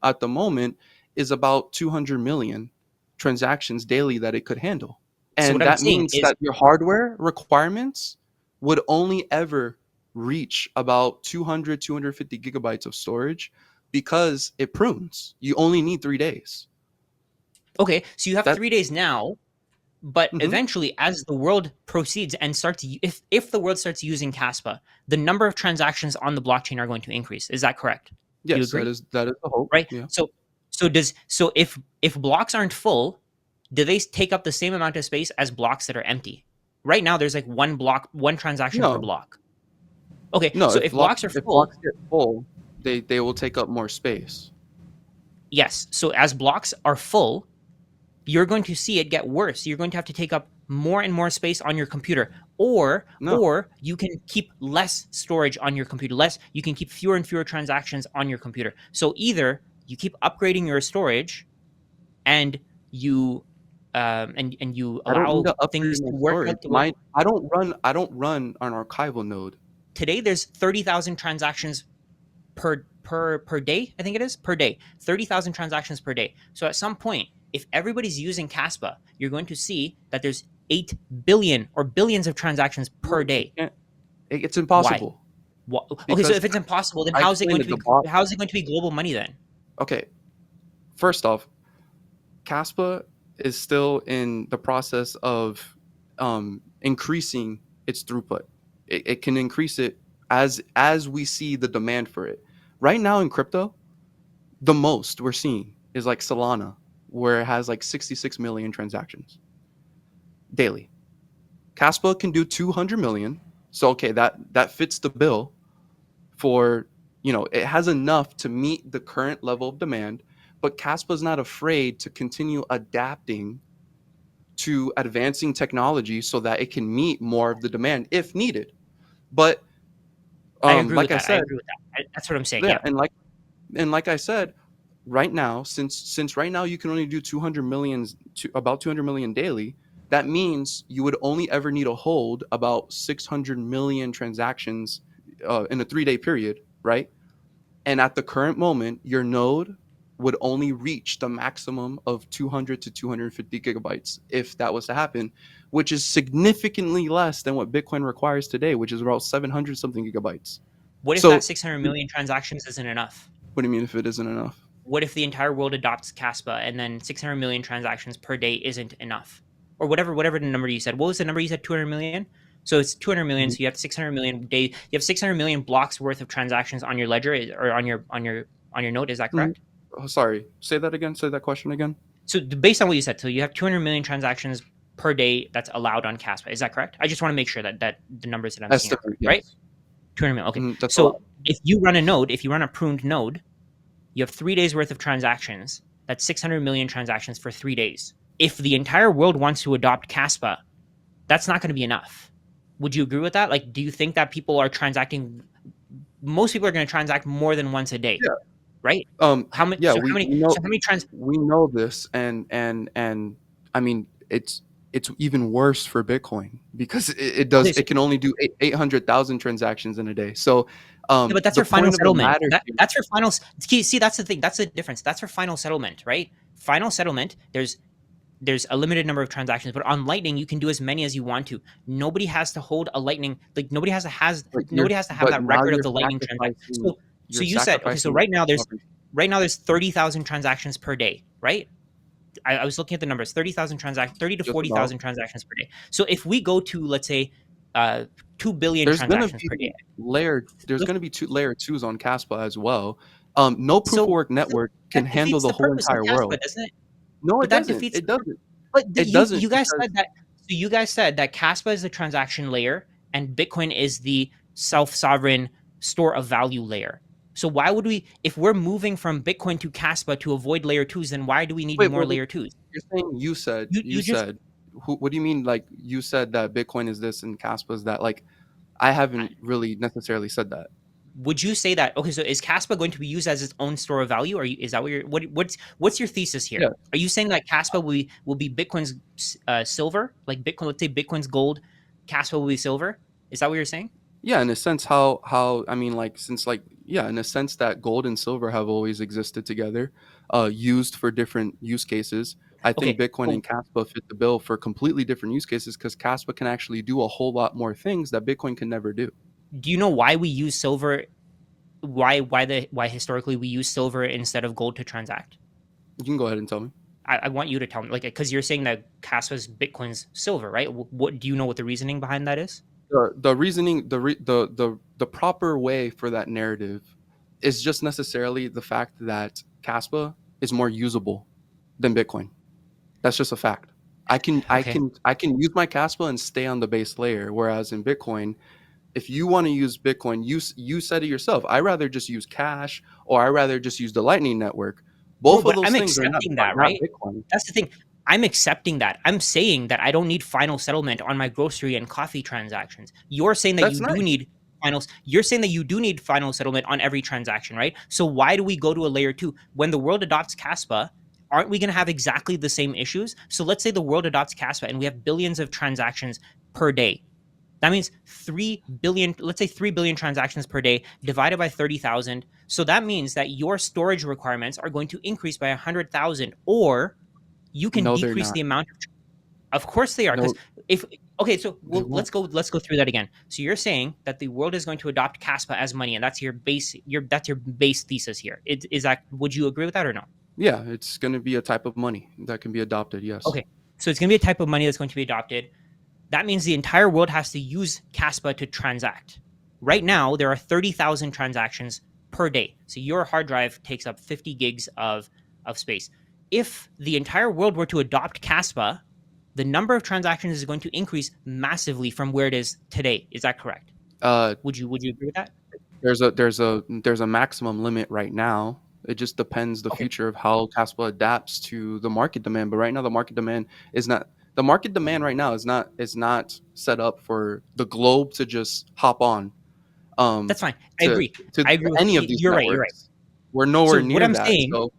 at the moment is about 200 million transactions daily that it could handle, So what and I'm that saying means is, that your hardware requirements would only ever reach about 250 gigabytes of storage, because it prunes. You only need 3 days. okay, so you have That 3 days now, but mhm. eventually, as the world proceeds and if the world starts using Caspa, the number of transactions on the blockchain are going to increase. Is that correct? Do you Yes, agree? that is the hope. Right. Yeah. So if blocks aren't full, do they take up the same amount of space as blocks that are empty? Right now, there's like one transaction per No, block. Okay, no. so if blocks are If full, blocks get full, they will take up more space. yes. So as blocks are full, you're going to see it get worse. You're going to have to take up more and more space on your computer, No, or you can keep less storage on your computer. Less, you can keep fewer and fewer transactions on your computer. So either you keep upgrading your storage and you and you I don't need allow to upgrade things my to work out storage. the way. I don't run an archival node. Today there's 30,000 transactions per day. I think it is per day. 30,000 transactions per day. So at some point, if everybody's using Caspa, you're going to see that there's 8 billion or billions of transactions per No, it day. can't. It's Why? impossible, Okay, so because if it's impossible, then I explained that the block. how is it going to be global money then? Okay, first off, Caspa is still in the process of increasing its throughput. It can increase it as we see the demand for it. Right now in crypto, the most we're seeing is like Solana, where it has like 66 million transactions daily. Caspa can do 200 million. So okay, that fits the bill for, it has enough to meet the current level of demand, but Caspa is not afraid to continue adapting to advancing technology so that it can meet more of the demand if needed. But I agree with like I that. I said, agree with that. That's what I'm saying. yeah, Yeah. and like I said, right now, since right now you can only do 200 million to about 200 million daily, that means you would only ever need to hold about 600 million transactions in a 3-day period, right? And at the current moment, your node would only reach the maximum of 200 to 250 gigabytes if that was to happen, which is significantly less than what Bitcoin requires today, which is about 700 something gigabytes. What if that So, 600 million transactions isn't enough? what do you mean if it isn't enough? What if the entire world adopts Kaspa and then 600 million transactions per day isn't enough? Or whatever the number you said. What was the number you said? 200 million? So it's 200 million. Mhm. So you have 600 million day. You have 600 million blocks worth of transactions on your ledger or on your node. Is that Mhm. correct? Oh, sorry, say that again. Say that question again. So based on what you said, so you have 200 million transactions per day that's allowed on Kaspa. Is that correct? I just want to make sure that the numbers that I'm seeing are Estimate, correct, right? yes. 200 million. Okay. That's a So lot. if you run a node, if you run a pruned node, you have 3 days worth of transactions. That's 600 million transactions for 3 days. If the entire world wants to adopt Kaspa, that's not going to be enough. Would you agree with that? Like, do you think that people are transacting? Most people are going to transact more than once a day, Yeah. right? How many? Yeah, So how many? we know So how many trans? we know this, and I mean it's even worse for Bitcoin because Okay, so it can only do 800,000 transactions in a day. So yeah, but that's the for final point of the settlement. matter here, That's for final. See, that's the thing. That's the difference. That's for final settlement, right? Final settlement. There's a limited number of transactions, but on Lightning you can do as many as you want to. Nobody has to hold a Lightning, like nobody has to have but that now record of the Lightning transaction. So you're you said okay. So sacrificing sovereignty. right now there's 30,000 transactions per day, right? I was looking at the numbers, 30 to Just about. 40,000 transactions per day. So if we go to let's say uh, 2 billion There's gonna transactions be per day, there's gonna be two layer twos on Caspa as well. No proof of so work network that can handle defeats the the whole purpose of entire Caspa, world. doesn't it? No, But it that doesn't. defeats It the purpose. doesn't. But It doesn't you guys because said that. So you guys said that Caspa is the transaction layer and Bitcoin is the self-sovereign store of value layer. So why would we, if we're moving from Bitcoin to Caspa to avoid layer twos, then why do we need wait, more wait, wait. layer twos? You're saying you You just said what do you mean like you said that Bitcoin is this and Caspa is that? Like I haven't really necessarily said that. would you say that? Okay, so is Caspa going to be used as its own store of value, or is that what you're what's your thesis here? Yeah. Are you saying that Caspa will be Bitcoin's silver, like Bitcoin? Let's say Bitcoin's gold, Caspa will be silver. Is that what you're saying? Yeah, in a sense how I mean like since like yeah, in a sense that gold and silver have always existed together, used for different use cases. I think Okay, Bitcoin but and Caspa fit the bill for completely different use cases because Caspa can actually do a whole lot more things that Bitcoin can never do. do you know why we use silver? Why historically we use silver instead of gold to transact? You can go ahead and tell me. I want you to tell me, like, because you're saying that Caspa's Bitcoin's silver, right? What do you know what the reasoning behind that is? The reasoning the proper way for that narrative is just necessarily the fact that Caspa is more usable than Bitcoin. That's just a fact. Okay, I can use my Caspa and stay on the base layer, whereas in Bitcoin, if you want to use Bitcoin, you said it yourself. I rather just use Cash or I rather just use the Lightning network. bro, Both of but those I'm things accepting are that, not right? Bitcoin. That's the thing. I'm accepting that. I'm saying that I don't need final settlement on my grocery and coffee transactions. You're saying that That's you do nice. need finals. You're saying that you do need final settlement on every transaction, right? So why do we go to a layer two when the world adopts Caspa? Aren't we going to have exactly the same issues? So let's say the world adopts Caspa and we have billions of transactions per day. That means 3 billion, let's say 3 billion transactions per day divided by 30,000. So that means that your storage requirements are going to increase by 100,000, or you can No, they're decrease not. the amount of course they are, because No, if okay, so they let's won't. go through that again. So you're saying that the world is going to adopt Caspa as money, and that's your base thesis here. Is that, would you agree with that or no? Yeah, it's going to be a type of money that can be adopted. Yes. Okay, so it's going to be a type of money that's going to be adopted. That means the entire world has to use Caspa to transact. Right now, there are 30,000 transactions per day. So your hard drive takes up 50 gigs of space. If the entire world were to adopt Caspa, the number of transactions is going to increase massively from where it is today. Is that correct? Uh, Would you agree with that? there's a maximum limit right now. It just depends the Okay. future of how Caspa adapts to the market demand. But right now, the market demand is not. The market demand right now is not set up for the globe to just hop on um That's fine. I to agree. to I agree with any of you. these You're right. You're right. networks. We're So nowhere what near I'm that. saying, So,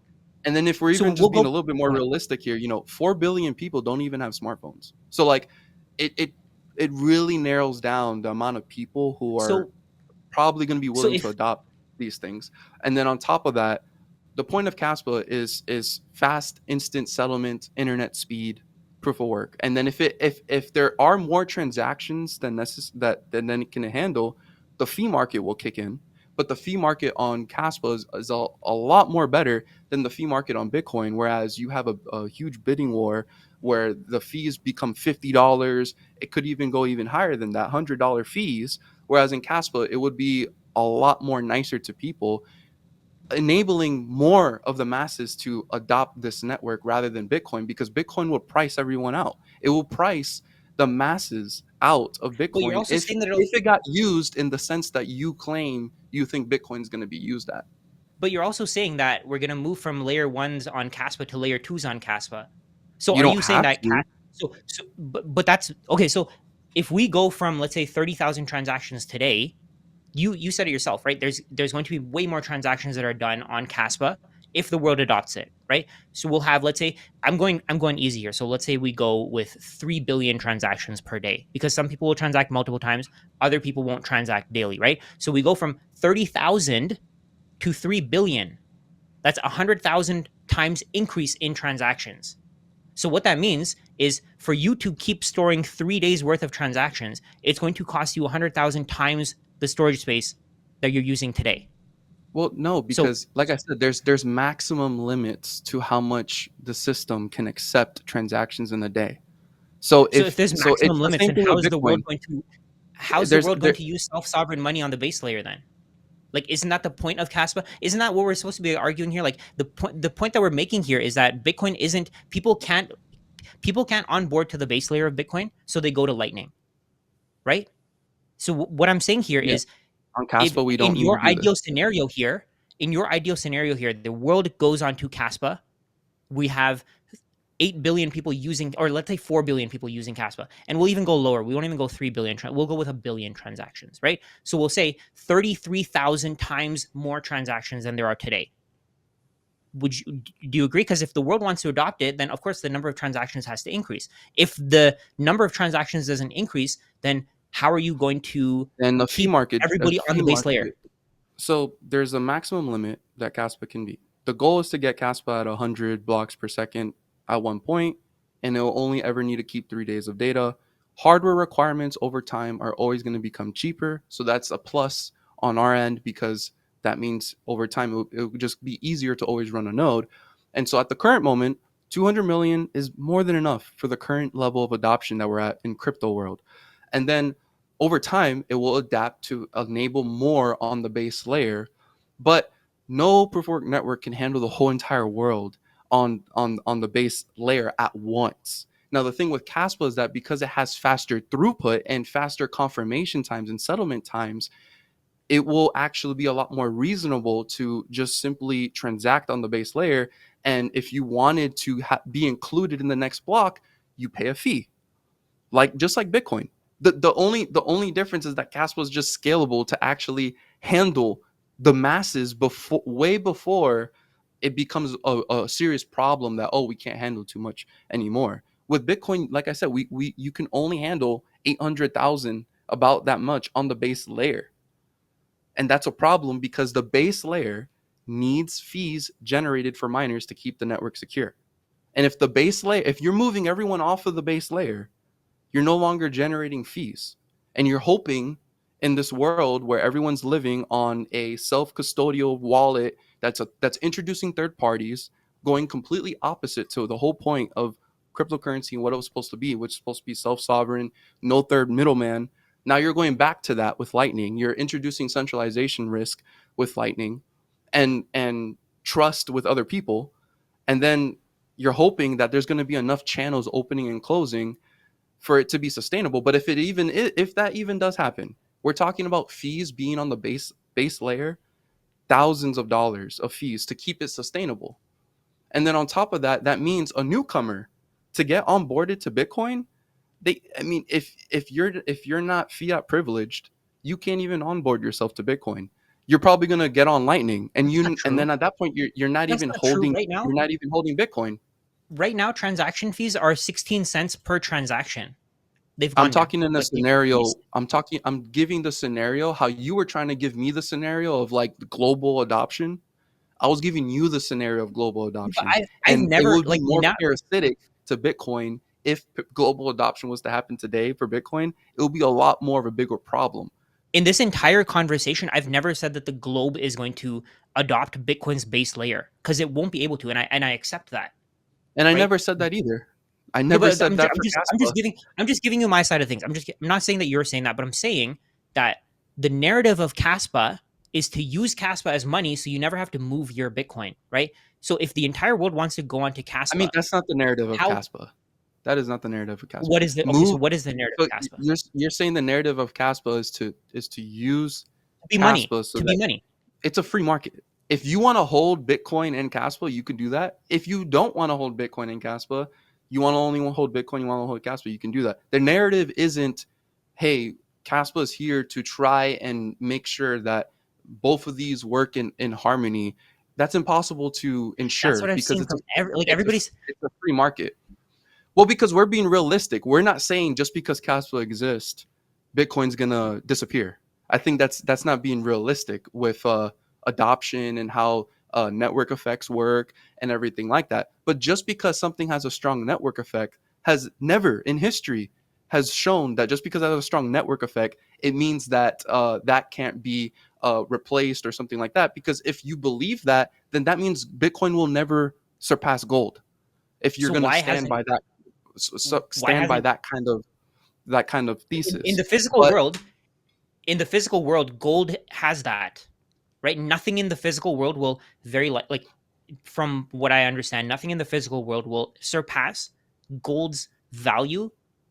and then if we're so even we'll just being go. a little bit Go more ahead. realistic here, 4 billion people don't even have smartphones. So like it really narrows down the amount of people who are So probably going to be so willing to if adopt these things. And then on top of that, the point of Caspa is fast, instant settlement, internet speed, proof of work. And then if there are more transactions than then it can handle, the fee market will kick in. But the fee market on Caspa is a lot more better than the fee market on Bitcoin. Whereas you have a huge bidding war where the fees become $50. It could even go even higher than that, $100 fees. Whereas in Caspa, it would be a lot more nicer to people, enabling more of the masses to adopt this network rather than Bitcoin, because Bitcoin will price everyone out. It will price the masses out of but you're Bitcoin also saying that if it got used in the sense that you claim you think Bitcoin is going to be used at. but you're also saying that we're gonna move from layer ones on Caspa to layer twos on Caspa. So You are don't you saying have that to. but that's okay. So if we go from, let's say, 30,000 transactions today, you said it yourself, right? There's going to be way more transactions that are done on Caspa if the world adopts it, right? So we'll have, let's say, I'm going easy here. So let's say we go with 3 billion transactions per day, because some people will transact multiple times, other people won't transact daily, right? So we go from 30,000 to 3 billion. That's 100,000 times increase in transactions. So what that means is, for you to keep storing 3 days worth of transactions, it's going to cost you 100,000 times the storage space that you're using today. Well, no, So because like I said, there's maximum limits to how much the system can accept transactions in a day. so if there's So maximum it's the limits, same then thing with Bitcoin. how's the There's world going there to use self-sovereign money on the base layer then? Like, isn't that the point of Caspa? Isn't that what we're supposed to be arguing here? Like, the point that we're making here is that Bitcoin isn't people can't onboard to the base layer of Bitcoin, so they go to Lightning, right? So what I'm saying here Yeah, is, on if Caspa we in don't need to your do this. ideal scenario here, the world goes onto Caspa, we have 8 billion people using, or let's say 4 billion people using Caspa, and we'll even go lower. We won't even go 3 billion. We'll go with a billion transactions, right? So we'll say 33,000 times more transactions than there are today. Do you agree? Because if the world wants to adopt it, then of course the number of transactions has to increase. If the number of transactions doesn't increase, then how are you going to And keep everybody on the base layer? so there's a maximum limit that Caspa can be. The goal is to get Caspa at 100 blocks per second at one point, and it will only ever need to keep 3 days of data. Hardware requirements over time are always going to become cheaper, so that's a plus on our end, because that means over time it would just be easier to always run a node. And so at the current moment, 200 million is more than enough for the current level of adoption that we're at in crypto world. And then over time, it will adapt to enable more on the base layer. But no proof of work network can handle the whole entire world on the base layer at once. Now, the thing with Caspa is that because it has faster throughput and faster confirmation times and settlement times, it will actually be a lot more reasonable to just simply transact on the base layer. And if you wanted to be included in the next block, you pay a fee, like just like Bitcoin. The only difference is that Caspa was just scalable to actually handle the masses before, way before it becomes a serious problem that, oh, we can't handle too much anymore. With Bitcoin, like I said, we you can only handle 800,000, about that much on the base layer. And that's a problem because the base layer needs fees generated for miners to keep the network secure. And if you're moving everyone off of the base layer, you're no longer generating fees. And you're hoping in this world where everyone's living on a self-custodial wallet that's introducing third parties, going completely opposite to the whole point of cryptocurrency and what it was supposed to be, which is supposed to be self-sovereign, no third middleman. Now you're going back to that with Lightning. You're introducing centralization risk with Lightning and trust with other people. And then you're hoping that there's going to be enough channels opening and closing for it to be sustainable. But if that even does happen, we're talking about fees being on the base layer, thousands of dollars of fees to keep it sustainable. And then on top of that, that means a newcomer to get onboarded to Bitcoin, I mean, if you're not fiat privileged, you can't even onboard yourself to Bitcoin. You're probably gonna get on Lightning, That's not and true. then at that point you're not That's even not true. holding you're not even holding Bitcoin. Right now, transaction fees are 16 cents per transaction. They've I'm gone down. talking in a Like they've scenario. decreased. I'm giving the scenario how you were trying to give me the scenario of like the global adoption. I was giving you the scenario of global But adoption, I've and it never would be like more now parasitic to Bitcoin if global adoption was to happen today for Bitcoin. It would be a lot more of a bigger problem. in this entire conversation, I've never said that the globe is going to adopt Bitcoin's base layer because it won't be able to, and I accept that, And I right? never said that either. I No, never but said that for Caspa. I'm just giving you my side of things. I'm not saying that you're saying that, but I'm saying that the narrative of Caspa is to use Caspa as money, so you never have to move your Bitcoin, right? So if the entire world wants to go onto I mean, Caspa, that's not the narrative of how Caspa. That is not the narrative of Caspa. what is the okay? So Move. what is the narrative So of Caspa? you're saying the narrative of Caspa is to use To be money, Caspa so to be that money. it's a free market. If you want to hold Bitcoin and Caspa, you can do that. If you don't want to hold Bitcoin and Caspa, you want to only hold Bitcoin, you want to hold Caspa, you can do that. The narrative isn't, hey, Caspa is here to try and make sure that both of these work in harmony. That's impossible to That's ensure what I've because seen from it's a everybody's. it's a free market. Well, because we're being realistic. We're not saying just because Caspa exists, Bitcoin's gonna disappear. I think that's not being realistic with adoption and how network effects work and everything like that. But just because something has a strong network effect has never in history has shown that just because it has a strong network effect, it means that that can't be replaced or something like that. Because if you believe that, then that means Bitcoin will never surpass gold. If you're So gonna stand by that why stand by hasn't that kind of in thesis. the physical But world in the physical world gold has that, right? Nothing in the physical world will like from what I understand, nothing in the physical world will surpass gold's value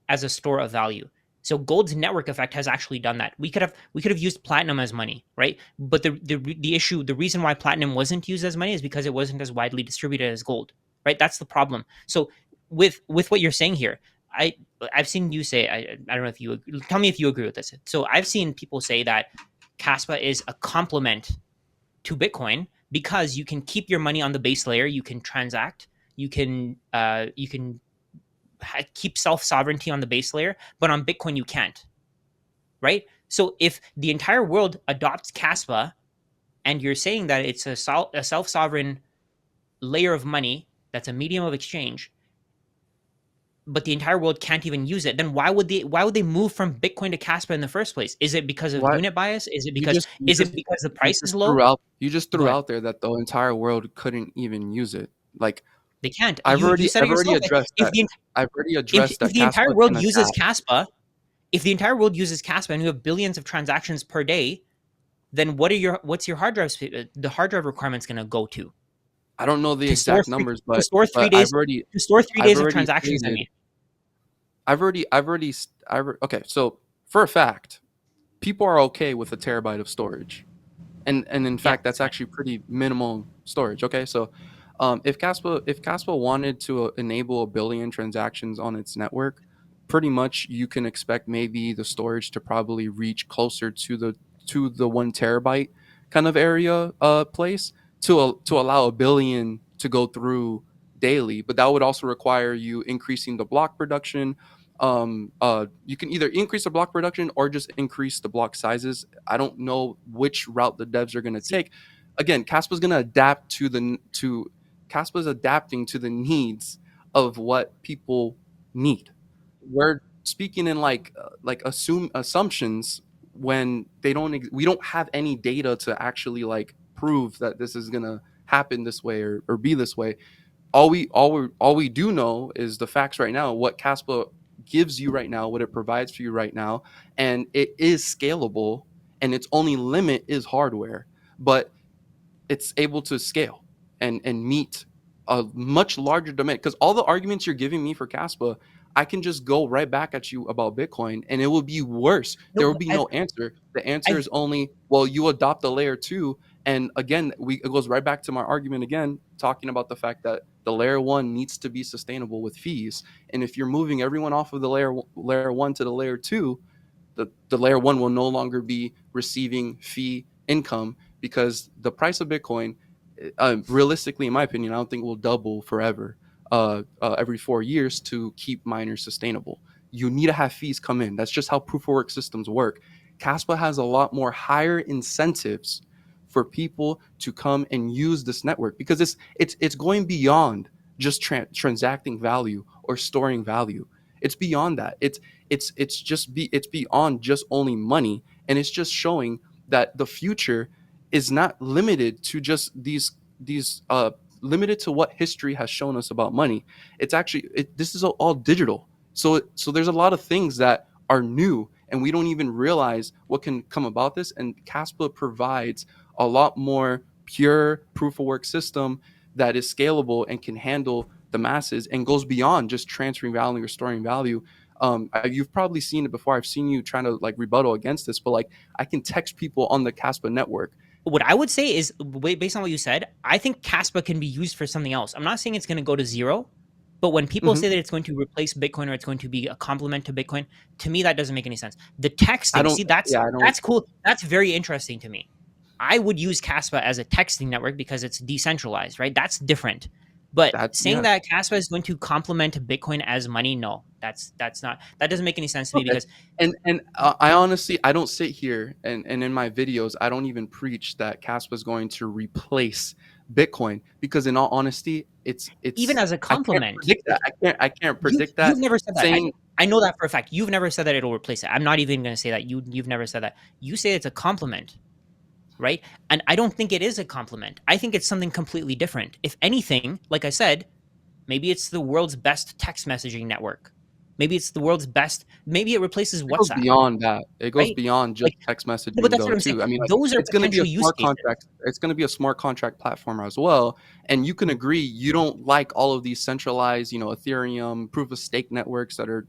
as a store of value. So gold's network effect has actually done that. We could have used platinum as money, right? But the reason why platinum wasn't used as money is because it wasn't as widely distributed as gold, right? That's the problem. So with what you're saying here, I I've seen you say I don't know if you tell me if you agree with this. So I've seen people say that Caspa is a complement to Bitcoin because you can keep your money on the base layer, you can transact, you can keep self sovereignty on the base layer, but on Bitcoin you can't, right? So if the entire world adopts Caspa and you're saying that it's a self sovereign layer of money that's a medium of exchange, but the entire world can't even use it, then why would they move from Bitcoin to Caspa in the first place? Is it because of what unit bias? you just you Is it just because the you price is just low? threw out you just Go threw ahead. out there that the entire world couldn't even use it. Like They can't. I've You already said it I've already yourself. addressed If that. the I've already if addressed if that the entire Caspa world can uses adapt. Caspa, if the entire world uses Caspa and you have billions of transactions per day, then what's your hard drive the hard drive requirement's going to go I don't know the to store exact numbers, to but store 3 but days to store 3 I've days of already transactions. I stated mean, okay, so for a fact, people are okay with a terabyte of storage. And in yeah, fact that's that's fine. actually pretty minimal storage. Okay, so if Caspa wanted to enable a billion transactions on its network, pretty much you can expect maybe the storage to probably reach closer to the 1 terabyte kind of area place to allow a billion to go through daily. But that would also require you increasing the block production. You can either increase the block production or just increase the block sizes. I don't know which route the devs are going to See, take. Again, Caspa's going to adapt to Caspa's adapting to the needs of what people need. We're speaking in like assumptions when we don't have any data to actually like prove that this is going to happen this way or be this way. All we do know is the facts right now, what Caspa gives you right now, what it provides for you right now, and it is scalable, and its only limit is hardware, but it's able to scale and meet a much larger demand. Because all the arguments you're giving me for Caspa, I can just go right back at you about Bitcoin and it will be worse. No, There will but be no answer. The answer I've is only, well, you adopt the layer two. And again, it goes right back to my argument again, talking about the fact that the layer one needs to be sustainable with fees. And if you're moving everyone off of the layer one to the layer two, the layer one will no longer be receiving fee income because the price of Bitcoin, realistically, in my opinion, I don't think will double forever, every 4 years to keep miners sustainable. You need to have fees come in. That's just how proof of work systems work. Caspa has a lot more higher incentives for people to come and use this network because it's going beyond just transacting value or storing value. It's beyond that. It's beyond just only money, and it's just showing that the future is not limited to just these limited to what history has shown us about money. It's actually this is all digital. So there's a lot of things that are new and we don't even realize what can come about this, and Caspa provides a lot more pure proof of work system that is scalable and can handle the masses and goes beyond just transferring value or storing value. You've probably seen it before. I've seen you trying to like rebuttal against this, but like I can text people on the Caspa network. what I would say is, based on what you said, I think Caspa can be used for something else. I'm not saying it's going to go to zero, but when people Mhm. say that it's going to replace Bitcoin or it's going to be a complement to Bitcoin, to me that doesn't make any sense. The I texting, don't. see, that's Yeah, I don't. that's cool. That's very interesting to me. I would use Caspa as a texting network because it's decentralized, right? That's different. But That saying yeah. that Caspa is going to complement Bitcoin as money, no, that's not, that doesn't make any sense to me Okay. because And I honestly I don't sit here and in my videos I don't even preach that Caspa is going to replace Bitcoin because in all honesty even it's as a I can't complement, predict that. like I can't predict you've that never said that. saying I know that for a fact. You've never said that it'll replace it. I'm not even going to say that. You've never said that. You say it's a complement, right? And I don't think it is a complement. I think it's something completely different. If anything, like I said, maybe it's the world's best text messaging network. Maybe it's the world's best. Maybe it replaces it goes WhatsApp, beyond that. It goes right? beyond just Like, text no, but messaging that's though what I'm saying. too. I mean, like Those are it's going to be a potential use smart cases. contract. It's going to be a smart contract platform as well. And you can agree you don't like all of these centralized, Ethereum proof of stake networks that are,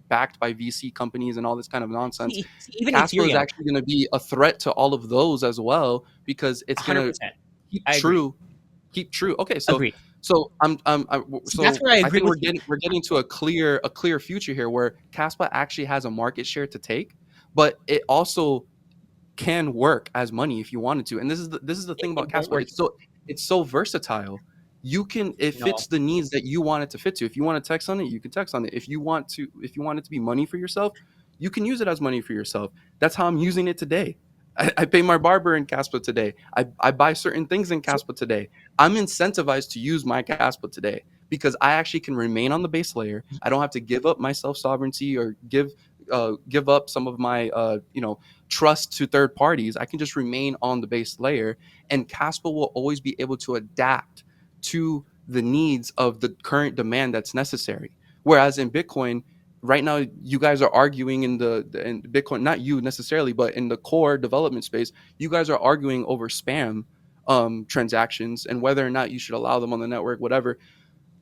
backed by VC companies and all this kind of nonsense. Even Caspa is Ethereum, actually going to be a threat to all of those as well because it's going to 100%. keep I agree. true keep true. Okay, so Agreed. so See, that's so where I I agree think with you. we're getting to a clear future here where Caspa actually has a market share to take, but it also can work as money if you wanted to. And this is the thing It about won't Caspa. work. It's so versatile. It No, fits the needs that you want it to fit to. If you want to text on it, you can text on it. If you want it to be money for yourself, you can use it as money for yourself. That's how I'm using it today. I pay my barber in Caspa today. I buy certain things in so Caspa today. I'm incentivized to use my Caspa today because I actually can remain on the base layer. I don't have to give up my self sovereignty or give up some of my trust to third parties. I can just remain on the base layer, and Caspa will always be able to adapt to the needs of the current demand that's necessary. Whereas in Bitcoin, right now, you guys are arguing in Bitcoin, not you necessarily, but in the core development space, you guys are arguing over spam transactions and whether or not you should allow them on the network, whatever.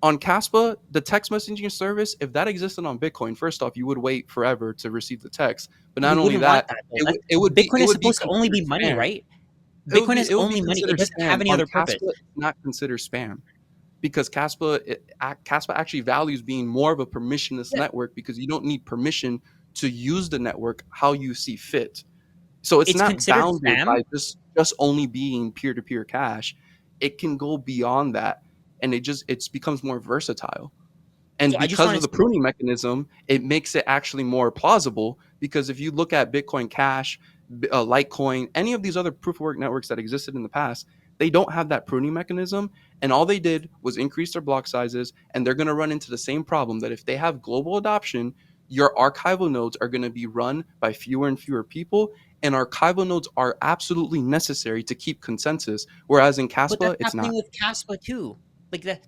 On Caspa, the text messaging service, if that existed on Bitcoin, first off, you would wait forever to receive the text. But we not only wouldn't want that, that though. it That's would it would be Bitcoin it is would be supposed to only considered be money, spam. right? It would Bitcoin be is it would be only money. It considered doesn't have spam any on other Caspa. purpose. It's not considered spam because Caspa actually values being more of a permissionless Yeah, network because you don't need permission to use the network how you see fit. So it's it's not considered bounded spam. by just only being peer to peer cash. It can go beyond that, and it becomes more versatile. And So I just because want of to the pruning mechanism, it makes it actually more plausible. Because if you look at Bitcoin Cash, Litecoin, any of these other proof of work networks that existed in the past, they don't have that pruning mechanism. And all they did was increase their block sizes. And they're going to run into the same problem that if they have global adoption, your archival nodes are going to be run by fewer and fewer people. And archival nodes are absolutely necessary to keep consensus. Whereas in but that's Caspa, it's happening not. with Caspa too. Like the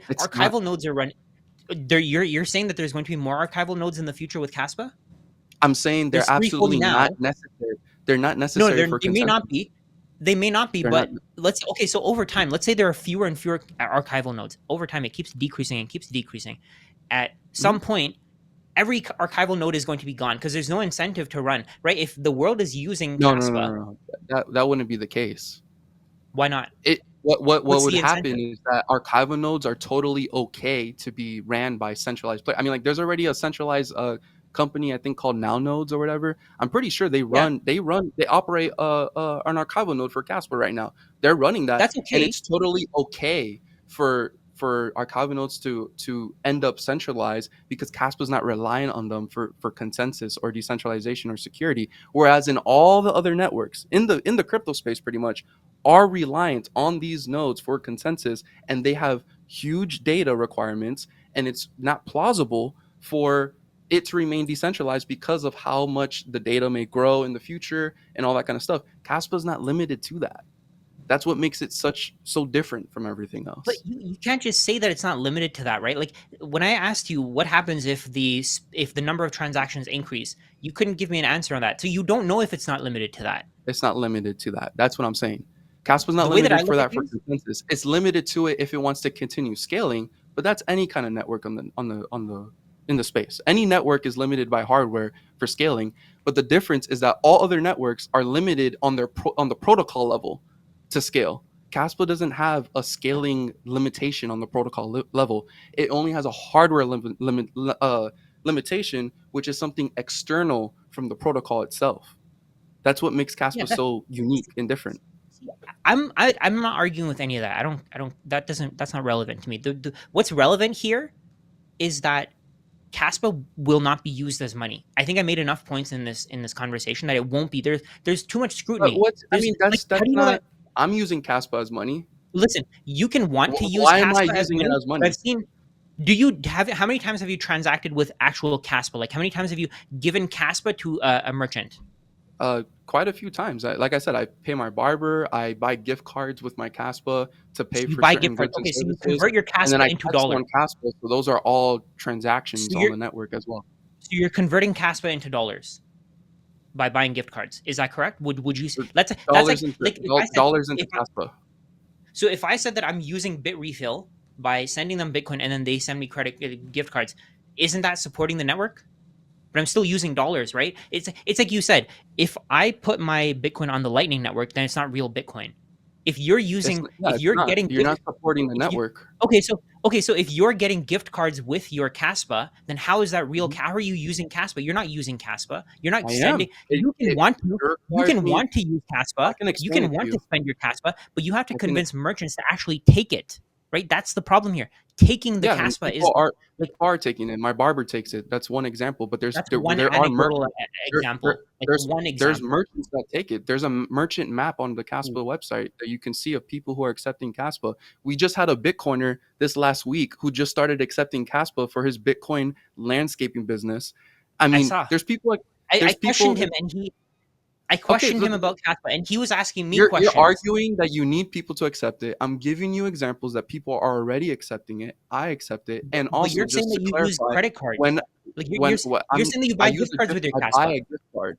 It's not. archival nodes are running. You're saying that there's going to be more archival nodes in the future with Caspa? I'm saying they're There's 340 absolutely not now. necessary. They're not No, necessary for they may not consensus. be. They may not be, They're not. but let's so over time, let's say there are fewer and fewer archival nodes. Over time, it keeps decreasing and keeps decreasing. At Mhm. some point, every archival node is going to be gone because there's no incentive to run, right? If the world is using No, no, no, Caspa, no, no. That wouldn't be the case. why not? What What's would the happen incentive? is that archival nodes are totally okay to be ran by centralized play. I mean, like there's already a centralized company I think called Now Nodes or whatever. I'm pretty sure Yeah, they operate an archival node for Casper right now. They're running that, that's and okay. it's totally okay for archival nodes to end up centralized because Casper's not reliant on them for consensus or decentralization or security. Whereas in all the other networks in the crypto space, pretty much are reliant on these nodes for consensus, and they have huge data requirements, and it's not plausible for it to remain decentralized because of how much the data may grow in the future and all that kind of stuff. Caspa is not limited to that. That's what makes it so different from everything But else. you can't just say that it's not limited to that, right? Like when I asked you what happens if the number of transactions increase, you couldn't give me an answer on that. So you don't know if it's not limited to that. It's not limited to that. That's what I'm saying. Caspa's not The way that I limited for look at that for things, consensus. It's limited to it if it wants to continue scaling, but that's any kind of network on the in the space. Any network is limited by hardware for scaling, but the difference is that all other networks are limited on on the protocol level to scale. Caspa doesn't have a scaling limitation on the protocol level. It only has a hardware limitation, which is something external from the protocol itself. That's what makes yeah, Caspa so unique and different. see, I'm not arguing with any of that. I don't that's not relevant to me. What's relevant here is that Caspa will not be used as money. I think I made enough points in this conversation that it won't be. There's too much But scrutiny. what's I There's mean, like how that's do you know that? not. I'm using Caspa as money. Listen, you can want to use Why am I Caspa as using it money, as but I've money? seen. Do you have how many times have you transacted with actual Caspa? Like how many times have you given Caspa to a merchant? Quite a few times. Like I said, I pay my barber. I buy gift cards with my Caspa to So pay you for buy certain gift cards. goods and Okay, so you services, convert your and then Caspa I into text dollars. on Caspa. So those are all So transactions on you're the network as well. so you're converting Caspa into dollars by buying gift cards. Is that correct? Would you? So That's like if I said dollars into if Caspa. So if I said that I'm using Bitrefill by sending them Bitcoin and then they send me credit gift cards, isn't that supporting the network? But I'm still using dollars, right? It's like you said. If I put my Bitcoin on the Lightning network, then it's not real Bitcoin. Yeah, If it's you're not. getting You're gift not supporting the if you network. okay, so if you're getting gift cards with your Caspa, then how is that real? Mhm. How are you using Caspa? You're not using Caspa. You're not I sending. am. It You requires can me. want to use I Caspa. can You explain can it to want to you. spend your Caspa, but you have to I can. convince merchants to actually take it. Right? That's the problem here. Taking the Yeah, and Caspa is like people are taking it. My barber takes it. That's one example. But that's one there are anecdotal merchants. example. Like one There's example. merchants that take it. There's a merchant map on the Caspa website that you can see of people who are accepting Caspa. We just had a Bitcoiner this last week who just started accepting Caspa for his Bitcoin landscaping business. I I mean, saw. I there's questioned people. him I Okay, questioned him about Caspa, and he was asking me you're questions. arguing that you need people to accept it. I'm giving you examples that people are already accepting it. I accept it, and But also you're saying just that to you use clarify, credit cards. when Like when what you're saying that you I buy use gift cards with your I buy Caspa. a gift card.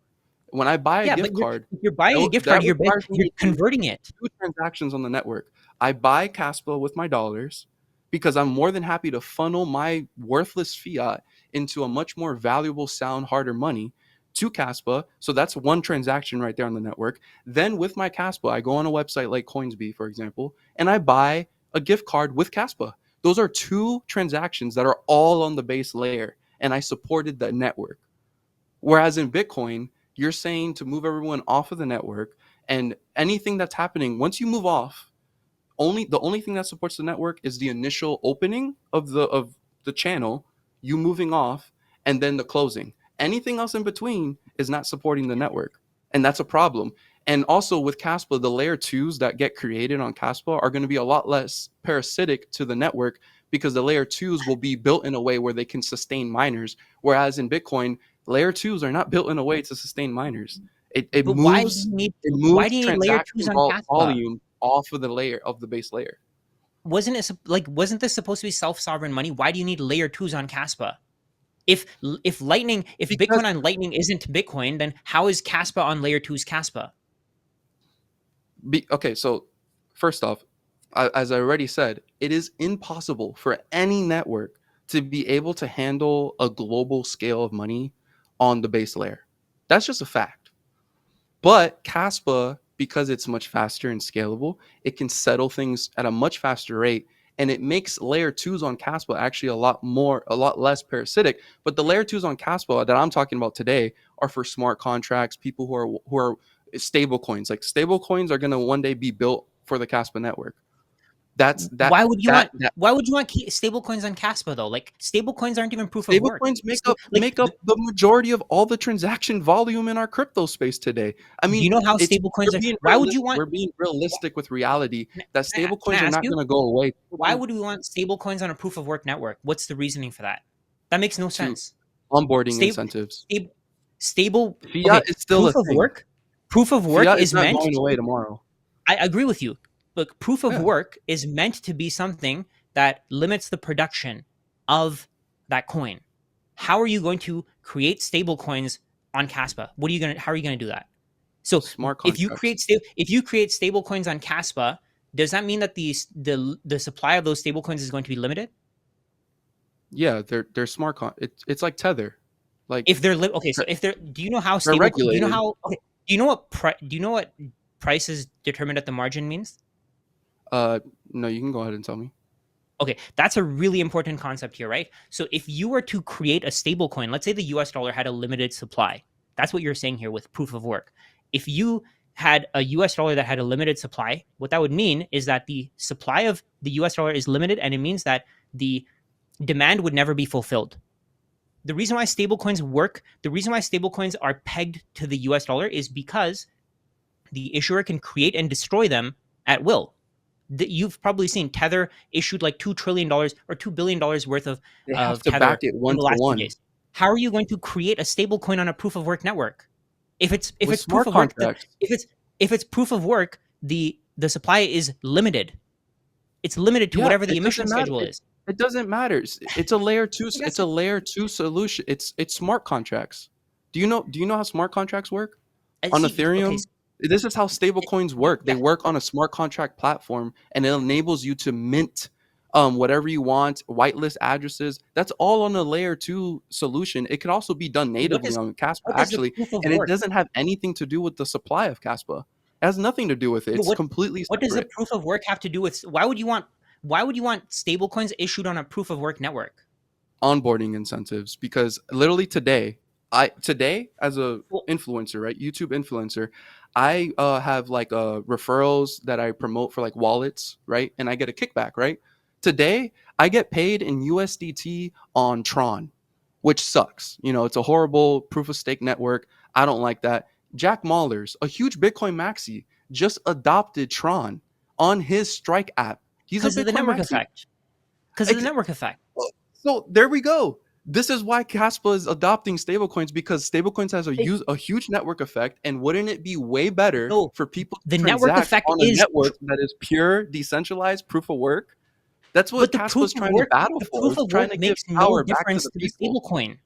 When I buy a Yeah, but gift card, if you're buying a gift card, that requires me you're to do converting it. two transactions on the network. I buy Caspa with my dollars because I'm more than happy to funnel my worthless fiat into a much more valuable, sound, harder money to Caspa. So that's one transaction right there on the network. Then with my Caspa, I go on a website like Coinsbee, for example, and I buy a gift card with Caspa. Those are two transactions that are all on the base layer, and I supported the network. Whereas in Bitcoin, you're saying to move everyone off of the network, and anything that's happening once you move off, the only thing that supports the network is the initial opening of the channel, you moving off, and then the closing. Anything else in between is not supporting the network, and that's a problem. And also with Caspa, the layer twos that get created on Caspa are going to be a lot less parasitic to the network because the layer twos will be built in a way where they can sustain miners. Whereas in Bitcoin, layer twos are not built in a way to sustain miners. But why do you need layer twos on Caspa? Volume off of the layer of the base layer. Wasn't this supposed to be self sovereign money? Why do you need layer twos on Caspa? If Because Bitcoin on Lightning isn't Bitcoin, then how is Caspa on layer two's Caspa? okay, so first off, as I already said, it is impossible for any network to be able to handle a global scale of money on the base layer. That's just a fact. But Caspa, because it's much faster and scalable, it can settle things at a much faster rate. And it makes layer twos on Caspa actually a lot less parasitic. But the layer twos on Caspa that I'm talking about today are for smart contracts, people who are stable coins. Like stable coins are gonna one day be built for the Caspa network. That's that Why would you that want that stable coins on Caspa though? Like stable coins aren't even proof of stable work. coins make So up like make up the majority of all the transaction volume in our crypto space today. I do mean, you know how it's stable coins are? Why would you want we're being realistic with reality that stable can I coins are ask not you? going to go away Why would we want stable coins on a proof of work network? What's the reasoning for that? That makes no to sense. onboarding Stable, incentives. stable, stable. Fiat Okay, is still a thing. Proof of work Fiat is is not meant going away to. tomorrow. I agree with you. Look, proof of Yeah, work is meant to be something that limits the production of that coin. How are you going to create stable coins on Caspa? What are you going to? How are you going to do that? So smart contracts. if you create stable coins on Caspa, does that mean that the supply of those stable coins is going to be limited? Yeah, they're smart it's like Tether. Like If they're okay, so if they're, do you know how they're stable? Do you know regulated. how? Okay, do you know what price is determined at the margin means? Uh no, you can go ahead and tell me. Okay, that's a really important concept here, right? So if you were to create a stable coin, let's say the US dollar had a limited supply. That's what you're saying here with proof of work. If you had a US dollar that had a limited supply, what that would mean is that the supply of the US dollar is limited, and it means that the demand would never be fulfilled. The reason why stablecoins work, the reason why stablecoins are pegged to the US dollar is because the issuer can create and destroy them at will. You've probably seen Tether issued like $2 trillion or $2 billion worth They have of to back Tether it in one the to last few one days. How are you going to create a stable coin on a proof of work network? If with it's proof smart of work, contracts. if it's proof of work, the supply is limited. It's limited to Yeah, whatever the it emission doesn't matter. schedule is. It doesn't matter. It's a layer 2 That's it's a layer 2 solution. It's smart contracts. Do you know how smart contracts work? On see. Okay, Ethereum, this is how stable coins work. They yeah, work on a smart contract platform and it enables you to mint whatever you want, whitelist addresses. That's all on a layer 2 solution. It could also be done natively on Caspa what does the actually, proof of and it work? doesn't have anything to do with the supply of Caspa. It has nothing to do with it. No, It's completely what does the separate. proof of work have to do with? Why would you want stable coins issued on a proof of work network? Onboarding incentives because literally today as a Well, influencer, right, YouTube influencer, I have like referrals that I promote for like wallets, right, and I get a kickback, right. Today I get paid in USDT on Tron, which sucks. It's a horrible proof of stake network. I don't like that. Jack Mallers, a huge Bitcoin maxi, just adopted Tron on his Strike app. He's a because of the Bitcoin network maxi. effect. Because of the network effect. So there we go. This is why Kaspa is adopting stablecoins because stablecoins has Hey, a huge network effect. And wouldn't it be way better no, for people to the network transact effect on a is, network that is pure, decentralized proof of work? That's what but Kaspa is trying to battle the for. proof It's of trying work to give makes no power back to difference the to the people. stable coin.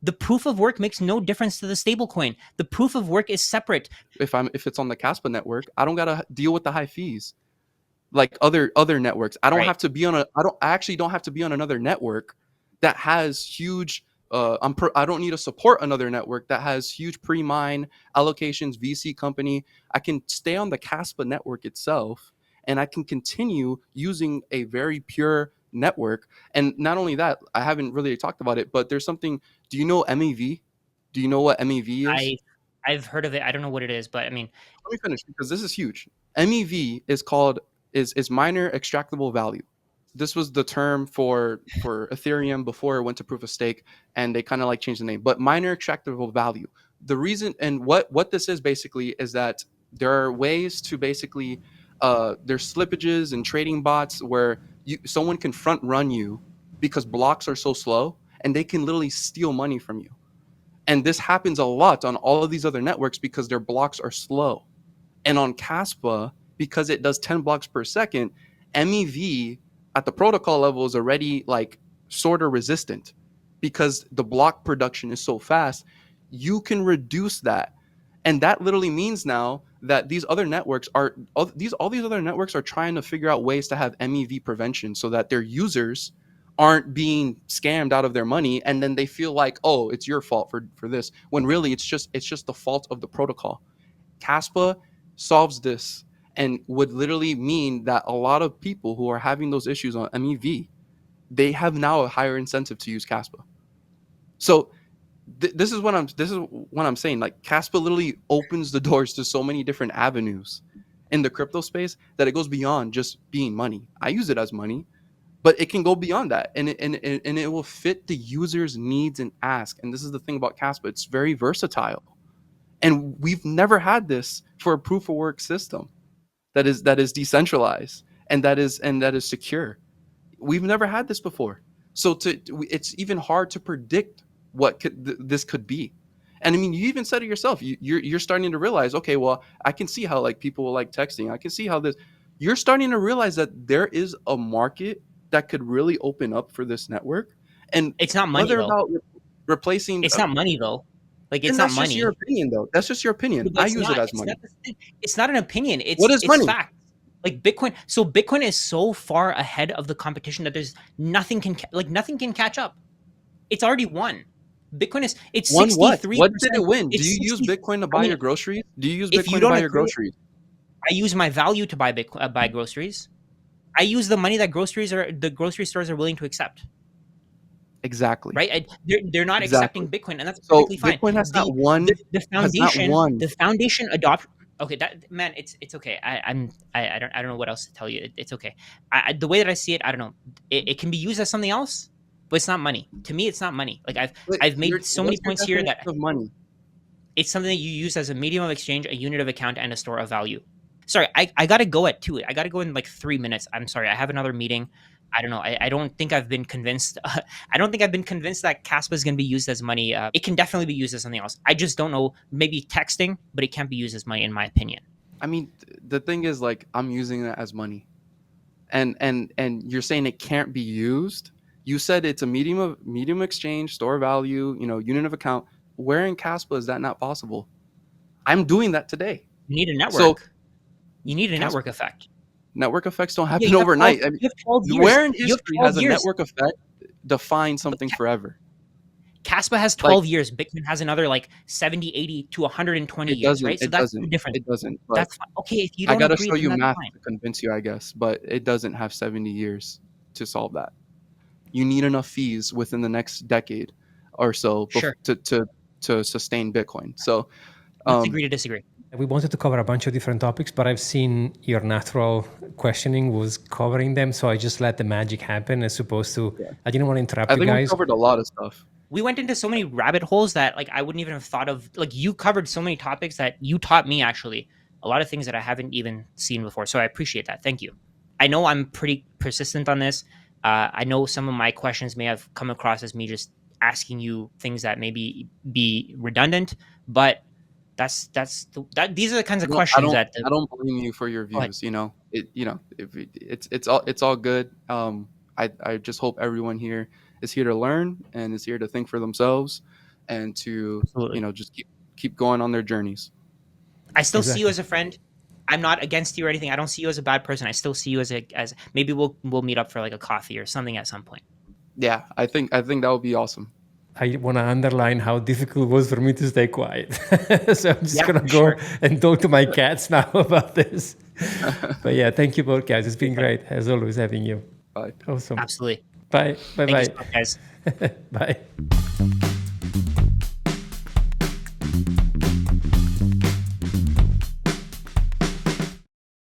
The proof of work makes no difference to the stable coin. The proof of work is separate. If it's on the Kaspa network, I don't gotta deal with the high fees like other networks. I don't Right. have to be on a I actually don't have to be on another network that has huge I don't need to support another network that has huge pre-mine allocations, VC company. I can stay on the Caspa network itself and I can continue using a very pure network. And not only that, I haven't really talked about it, but there's something. Do you know MEV? Do you know what MEV is? I I've heard of it. I don't know what it is, but I mean, Let me finish because this is huge. MEV is called is minor extractable value. This was the term for Ethereum before it went to proof of stake, and they kind of like changed the name. But minor extractable value. The reason and what this is basically is that there are ways to basically there's slippages and trading bots where someone can front run you because blocks are so slow, and they can literally steal money from you. And this happens a lot on all of these other networks because their blocks are slow. And on Caspa, because it does 10 blocks per second, MEV at the protocol level is already like sort of resistant because the block production is so fast. You can reduce that. And that literally means now that these other networks are all these other networks are trying to figure out ways to have MEV prevention so that their users aren't being scammed out of their money, and then they feel like, oh, it's your fault for this, when really it's just the fault of the protocol. Caspa solves this, and would literally mean that a lot of people who are having those issues on MEV, they have now a higher incentive to use Caspa. So this is what I'm saying. Like, Caspa literally opens the doors to so many different avenues in the crypto space that it goes beyond just being money. I use it as money, but it can go beyond that, and it will fit the user's needs and ask. And this is the thing about Caspa, it's very versatile, and we've never had this for a proof of work system that is decentralized and that is secure. We've never had this before. So it's even hard to predict what this could be. And I mean, you even said it yourself. You're starting to realize, okay, well, I can see how like people like texting. I can see how this. You're starting to realize that there is a market that could really open up for this network. And It's not money whether though. about replacing, It's not money though. Like it's and not that's just your money. opinion, though. That's just your opinion. But I it's use it not. as It's money. not. It's not an opinion. What is It's money? fact. Like Bitcoin. So Bitcoin is so far ahead of the competition that there's nothing can catch up. It's already won. Bitcoin is it's Won what? What did 63%. it win? Do It's you use 60. Bitcoin to I buy mean, your groceries? Do you use if you Bitcoin to don't buy your agree, groceries? I use my value to buy groceries. I use the money that the grocery stores are willing to accept. Exactly. Right? They're not Exactly. accepting Bitcoin, and that's So perfectly fine. Bitcoin The has not foundation won. adopt. Okay, that man, it's okay. I don't know what else to tell you. It's okay. The way that I see it, I don't know. It can be used as something else, but it's not money. To me, it's not money. Like But I've made so many what's your points here definition that of money? it's something that you use as a medium of exchange, a unit of account, and a store of value. Sorry, I gotta go at 2. I gotta go in like 3 minutes. I'm sorry, I have another meeting. I don't know. I don't think I've been convinced. I don't think I've been convinced that Caspa is going to be used as money. It can definitely be used as something else. I just don't know. Maybe texting, but it can't be used as money, in my opinion. I mean, the thing is, like, I'm using it as money, and you're saying it can't be used. You said it's a medium exchange, store value, unit of account. Where in Caspa is that not possible? I'm doing that today. You need a So network. You need a network Caspa, effect. network effects don't Yeah, happen overnight. I mean, you have 12 years. where in You have history 12 has a years. network effect defined But something forever? Caspa has Like, 12 years. Bitcoin has another like 70, 80 to 120 it years, doesn't. right? So It that's the doesn't. difference. It doesn't. But That's fine. Okay, if you I don't gotta agree, show then you that's math fine. to convince you, I guess. But it doesn't have 70 years to solve that. You need enough fees within the next decade or so Sure. to sustain Bitcoin. So, Let's um, agree to disagree. We wanted to cover a bunch of different topics, but I've seen your natural questioning was covering them, so I just let the magic happen as opposed to, yeah, I didn't want to interrupt I you think we guys. covered a lot of stuff. We went into so many rabbit holes that like I wouldn't even have thought of. Like you covered so many topics that you taught me actually a lot of things that I haven't even seen before. So I appreciate that. Thank you. I know I'm pretty persistent on this. I know some of my questions may have come across as me just asking you things that maybe be redundant, but these are the kinds I of don't I questions don't that I don't blame you for your go ahead. views. It's all good. I just hope everyone here is here to learn and is here to think for themselves, and to Absolutely. just keep going on their journeys. I still see you Exactly. as a friend. I'm not against you or anything. I don't see you as a bad person. I still see you as maybe we'll meet up for like a coffee or something at some point. Yeah, I think that would be awesome. I want to underline how difficult it was for me to stay quiet. So I'm just Yeah, going to for go sure. and talk to my cats now about this. But yeah, thank you both, guys. It's been great, as always, having you. Bye. Awesome. Absolutely. Bye. Bye Thank you so bye. much, guys. Bye.